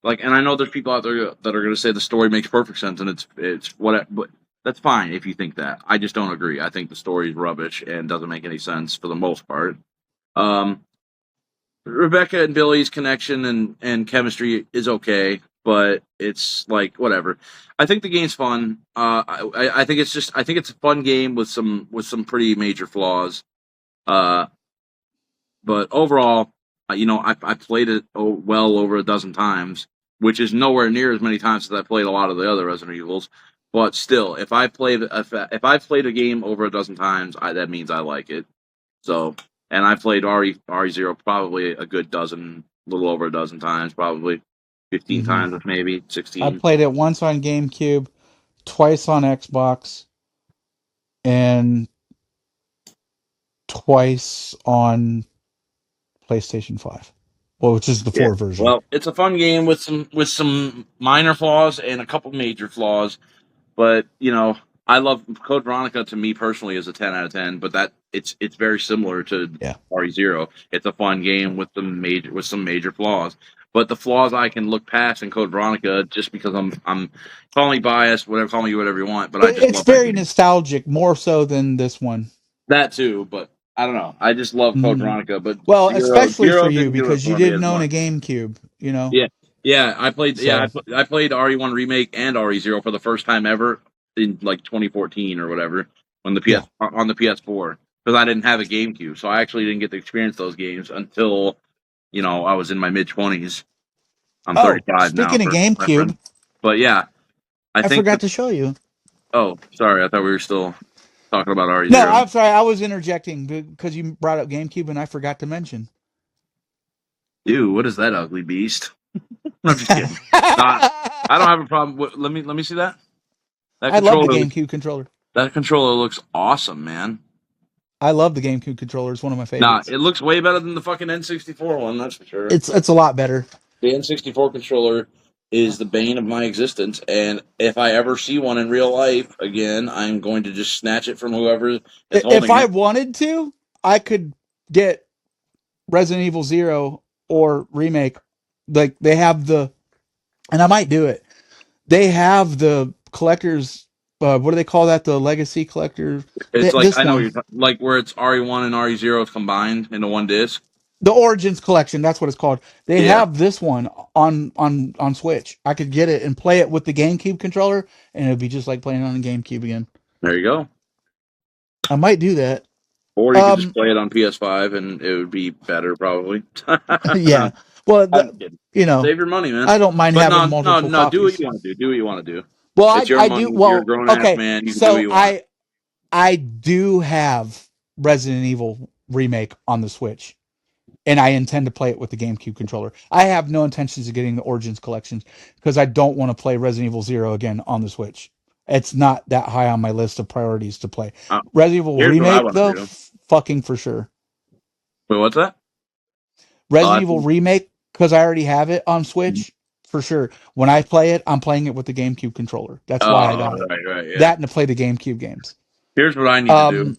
Like, and I know there's people out there that are going to say the story makes perfect sense, and it's what. But that's fine if you think that. I just don't agree. I think the story is rubbish and doesn't make any sense for the most part. Um, Rebecca and Billy's connection and chemistry is okay, but it's like whatever. I think the game's fun. I think I think it's a fun game with some pretty major flaws. Uh, but overall, I played it well over a dozen times, which is nowhere near as many times as I played a lot of the other Resident Evils. But still, if I've played a game over a dozen times, that means I like it. So, and I played RE0 probably a good dozen, little over a dozen times, probably 15 Mm-hmm. times, maybe I 16. played it once on GameCube, twice on Xbox, and twice on PlayStation 5. Well, which is the Yeah. 4 version. Well, it's a fun game with some minor flaws and a couple major flaws, but I love Code Veronica. To me personally, is a 10 out of 10. But it's very similar to Yeah. RE0. It's a fun game with some major flaws. But the flaws I can look past in Code Veronica just because I'm call me biased, whatever, call me whatever you want. But I But just it's love that very game. nostalgic, more so than this one. That too, but I don't know. I just love Code Mm. Veronica. But Well, Zero especially for Zero you didn't do it because you for me as didn't own much. a GameCube, Yeah, yeah. I played. Yeah, So, I played RE1 remake and RE0 for the first time ever in like 2014 or whatever on the yeah. PS4 because I didn't have a GameCube, so I actually didn't get to experience those games until I was in my mid 20s. I'm Oh, 35 now speaking of for reference. GameCube, But yeah, I I think forgot that. to show you. Oh, sorry. I thought we were still talking about No, RE0. I'm sorry. I was interjecting because you brought up GameCube and I forgot to mention. Ew, what is that ugly beast? I'm just kidding. Not. I don't have a problem. Let me see that. That I love the controller. GameCube controller. That controller looks awesome, man. I love the GameCube controller. It's one of my Nah, favorites. it looks way better than the fucking N64 one, that's for sure. It's a lot better. The N64 controller is the bane of my existence, and if I ever see one in real life again, I'm going to just snatch it from whoever is If holding I it. wanted to, I could get Resident Evil 0 or remake. Like they have and I might do it. They have the collectors. What do they call that? The legacy collector. It's like This I know what one, you're like where it's RE1 and RE0 combined into one disc. the Origins collection. That's what it's called. They Yeah, have this one on Switch. I could get it and play it with the GameCube controller, and it'd be just like playing on a GameCube again. there you go. I might do that. Or you could just Um, play it on PS5 and it would be better probably. yeah. Well, I'm kidding. you know, Save your money, man. I don't mind But having no, no, multiple no. Do what copies. you want to do. Do what you want to do. Well, It's your I do. money. You're a Well, grown ass okay. man. You can do what So you want. I do have Resident Evil remake on the Switch, and I intend to play it with the GameCube controller. I have no intentions of getting the Origins collections because I don't want to play Resident Evil 0 again on the Switch. It's not that high on my list of priorities to play. Uh, Resident Evil Here's what I remake want to though, do. fucking for sure. Wait, what's that? Resident I Evil think, remake because I already have it on Switch for sure. When I play it, I'm playing it with the GameCube controller. That's why I got it. right, yeah. That and to play the GameCube games. Here's what I need to do. Um,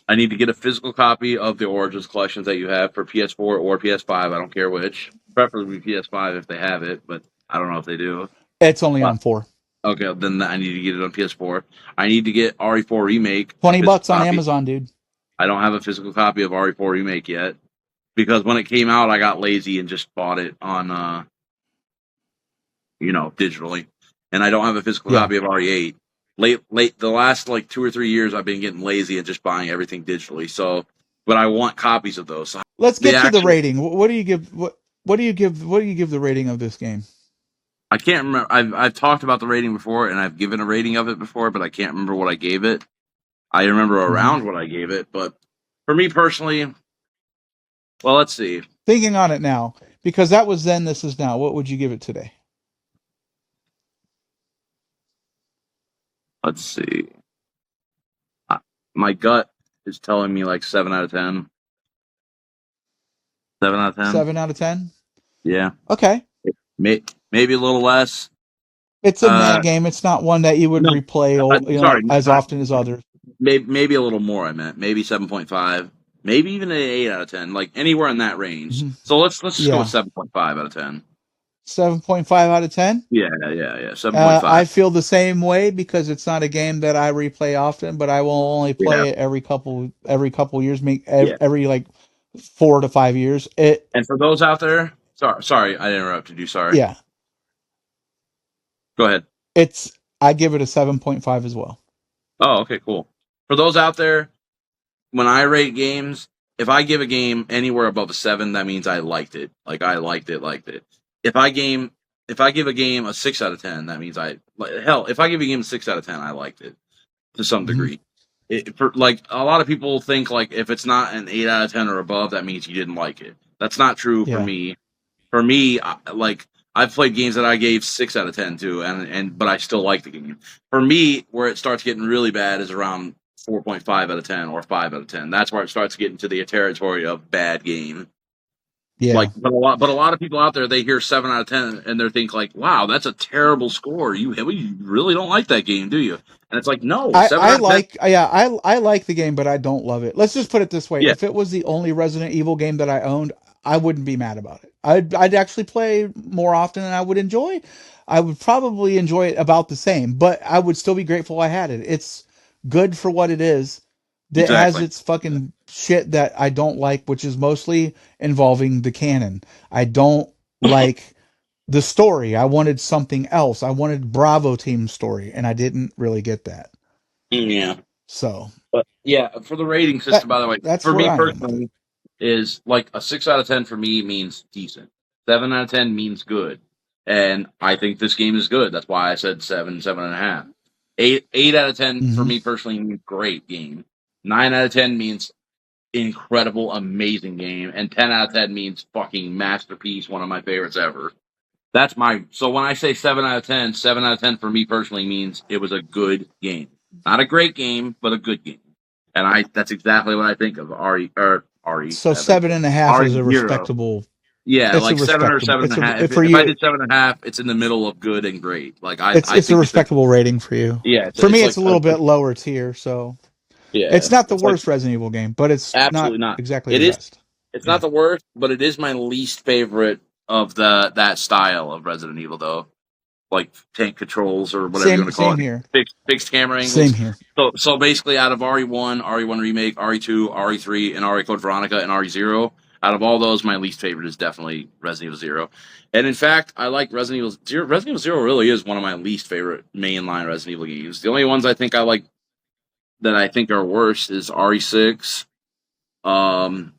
I need to get a physical copy of the Origins collections that you have for PS4 or PS5. I don't care which. Preferably PS5 if they have it, but I don't know if they do. it's only But, on 4. okay, then I need to get it on PS4. I need to get RE4 Remake, a 20 physical bucks on copy. Amazon, dude. I don't have a physical copy of RE4 Remake yet because when it came out, I got lazy and just bought it on, digitally. And I don't have a physical Yeah. copy of RE8. The last like 2 or 3 years, I've been getting lazy and just buying everything digitally. So, but I want copies of those. So Let's the get to the actual, rating. What do you give what do you give the rating of this game? I can't remember. I've talked about the rating before, and I've given a rating of it before, but I can't remember what I gave it. I remember around what I gave it, but for me personally, well, let's see. Thinking on it now, because that was then, this is now. What would you give it today? Let's see. My gut is telling me like 7 out of 10. 7 out of 10. 7 out of 10? Yeah. Okay. Maybe a little less. It's a meh game. It's not one that you would No, replay, sorry, as often as others. maybe a little more. I meant maybe 7.5, maybe even an 8 out of 10, like anywhere in that range. Mm-hmm. So let's just go Yeah. with 7.5 out of 10. 7.5 out of 10? Yeah, 7.5. I feel the same way because it's not a game that I replay often, but I will only play it every couple years, every like 4 to 5 years. And for those out there, sorry, I interrupted you. Sorry. Yeah. Go ahead. I give it a 7.5 as well. Oh, okay, cool. For those out there, when I rate games, if I give a game anywhere above a 7, that means I liked it. Like I liked it. If I give a game a 6 out of 10, that means if I give a game a 6 out of 10, I liked it to some degree. For like a lot of people think like if it's not an 8 out of 10 or above, that means you didn't like it. That's not true for me. For me, like I've played games that I gave 6 out of 10 to, but I still like the game. For me, where it starts getting really bad is around 4.5 out of 10 or 5 out of 10. That's where it starts getting to the territory of bad game. Yeah. But a lot of people out there, they hear 7 out of 10 and they think like, wow, that's a terrible score. You really don't like that game, do you? And it's like, no. I like the game, but I don't love it. Let's just put it this way: Yeah. if it was the only Resident Evil game that I owned, I wouldn't be mad about it. I'd actually play more often than I would enjoy. I would probably enjoy it about the same, but I would still be grateful I had it. It's good for what it is. It has its fucking shit that I don't like, which is mostly involving the canon. I don't like the story. I wanted something else. I wanted Bravo Team's story, and I didn't really get that. Yeah. So, but yeah, for the rating system, by the way, that's for me where I am with personally, is like a 6 out of 10 for me means decent. 7 out of 10 means good. And I think this game is good. That's why I said 7, 7.5. 8 out of 10 for me personally means great game. 9 out of 10 means incredible, amazing game. And 10 out of 10 means fucking masterpiece, one of my favorites ever. So when I say 7 out of 10, 7 out of 10 for me personally means it was a good game. Not a great game, but a good game. And that's exactly what I think of RE. So 7.5 is a respectable Yeah, It's a like 7 or respectable. 7.5. For If I you. did 7.5, it's in the middle of good and great. Like I It's a think it's a respectable rating for you. yeah, For me, it's it's like a little bit lower tier. So yeah, it's not the it's like worst Resident Evil game, but it's not absolutely not. exactly It the is. best. It's not Yeah. the worst, but it is my least favorite of that style of Resident Evil, though. Like tank controls or whatever you want to call Same it, here. fixed camera Same angles. here. So basically, out of RE1 remake, RE2, RE3, and RE Code Veronica and RE0, out of all those, my least favorite is definitely Resident Evil Zero. And in fact, I like Resident Evil Zero. Resident Evil Zero really is one of my least favorite mainline Resident Evil games. The only ones I think I like that I think are worse is RE6. Um,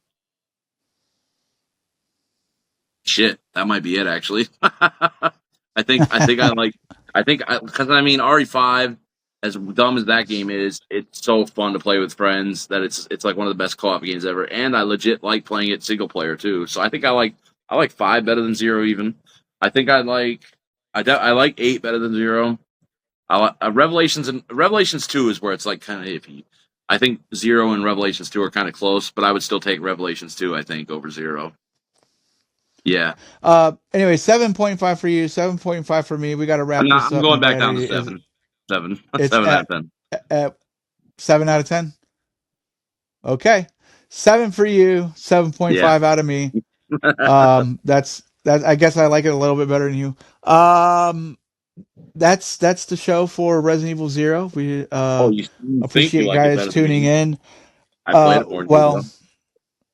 Shit, that might be it actually. I think because I mean RE5, as dumb as that game is, it's so fun to play with friends that it's like one of the best co-op games ever, and I legit like playing it single player too. So I think I like 5 better than 0 even. I think I like 8 better than 0. I like Revelations 2 is where it's like kind of iffy. I think 0 and Revelations 2 are kind of close, but I would still take Revelations 2 I think over 0. Yeah. Anyway, 7.5 for you, 7.5 for me. We got to wrap this I'm up. My going back down to battery is 7. 7. it's 7 out of 10. at 7 out of 10. Okay. 7 for you, Yeah. 7.5 out of me. That's that. I guess I like it a little bit better than you. That's the show for Resident Evil Zero. We Oh, you think appreciate you you like it guys better than tuning me? in. I played it more than Well,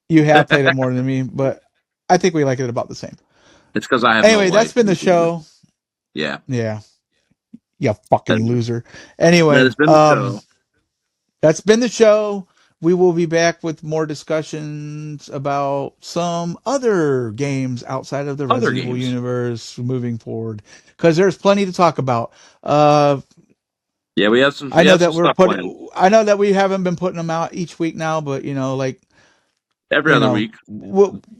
you, you have though. played it more than me, but I think we like it about the same. It's because I have no Anyway, that's life. been the show. Yeah. Yeah, you fucking That, loser. that Anyway, has been the show. that's been the show. We will be back with more discussions about some other games outside of the Other Resident Evil games. universe moving forward, because there's plenty to talk about. Yeah, we have I know that some stuff planned I know that we haven't been putting them out each week now, but like every other week.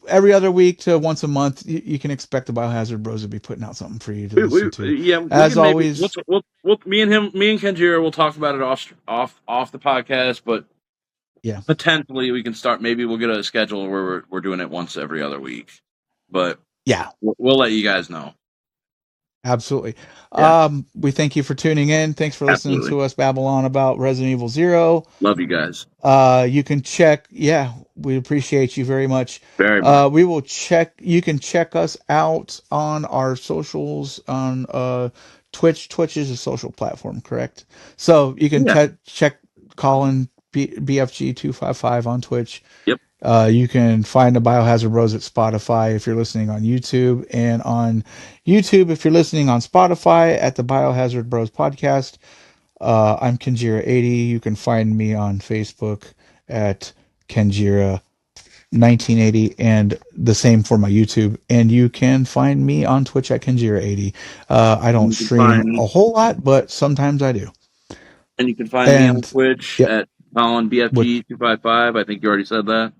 every other week to once a month, you can expect the Biohazard Bros to be putting out something for you to listen to. We As can maybe always, me and Kenjira will talk about it off the podcast, but yeah, potentially we can start. Maybe we'll get a schedule where we're doing it once every other week, but yeah, we'll let you guys know. absolutely. Yeah, We thank you for tuning in. Thanks for listening absolutely. to us babble on about Resident Evil Zero. Love you guys You can check. Yeah, we appreciate you very much. very much. We will check. You can check us out on our socials on Twitch. Twitch is a social platform, correct? So you can Yeah. check Colin BFG255 on Twitch. Yep. You can find the Biohazard Bros at Spotify if you're listening on YouTube, and on YouTube if you're listening on Spotify at the Biohazard Bros podcast. I'm Kenjira80. You can find me on Facebook at Kenjira1980, and the same for my YouTube. And you can find me on Twitch at Kenjira80. I don't You can stream find a whole lot, but sometimes I do. and you can find me on And Twitch yep, at Colin with BFG255. I think you already said that.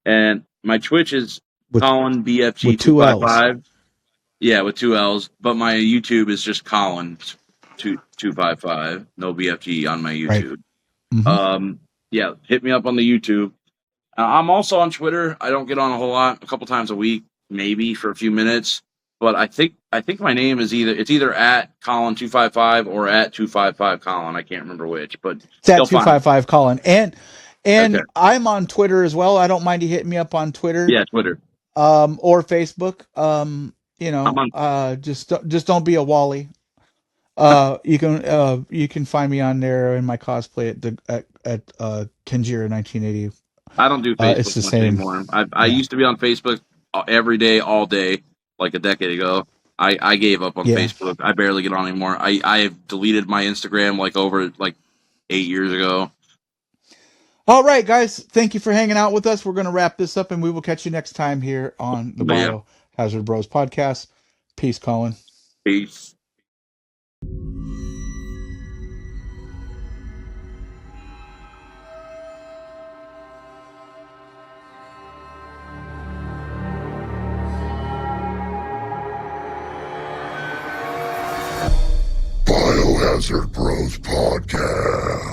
And my Twitch is with Colin with two L's. BFG255. Yeah, with 2 L's. But my YouTube is just Colin 255. No BFG on my Right. YouTube. Mm-hmm. Yeah, hit me up on the YouTube. I'm also on Twitter. I don't get on a whole lot, a couple times a week, maybe for a few minutes. But I think my name is either at Colin255 or at 255 Colin. I can't remember which, but It's at you'll find. 255 Colin. And Okay. I'm on Twitter as well. I don't mind you hitting me up on Twitter. Yeah, Twitter. Or Facebook. I'm on. Just don't be a Wally. You can find me on there in my cosplay at Kenjira 1980. I don't do It's Facebook the much same. anymore. I Yeah. used to be on Facebook every day, all day, like a decade ago. I gave up on Yeah. Facebook. I barely get on anymore. I have deleted my Instagram over 8 years ago. All right, guys. Thank you for hanging out with us. We're going to wrap this up, and we will catch you next time here on the But yeah, Biohazard Bros podcast. Peace, Colin. peace. Biohazard Bros Podcast.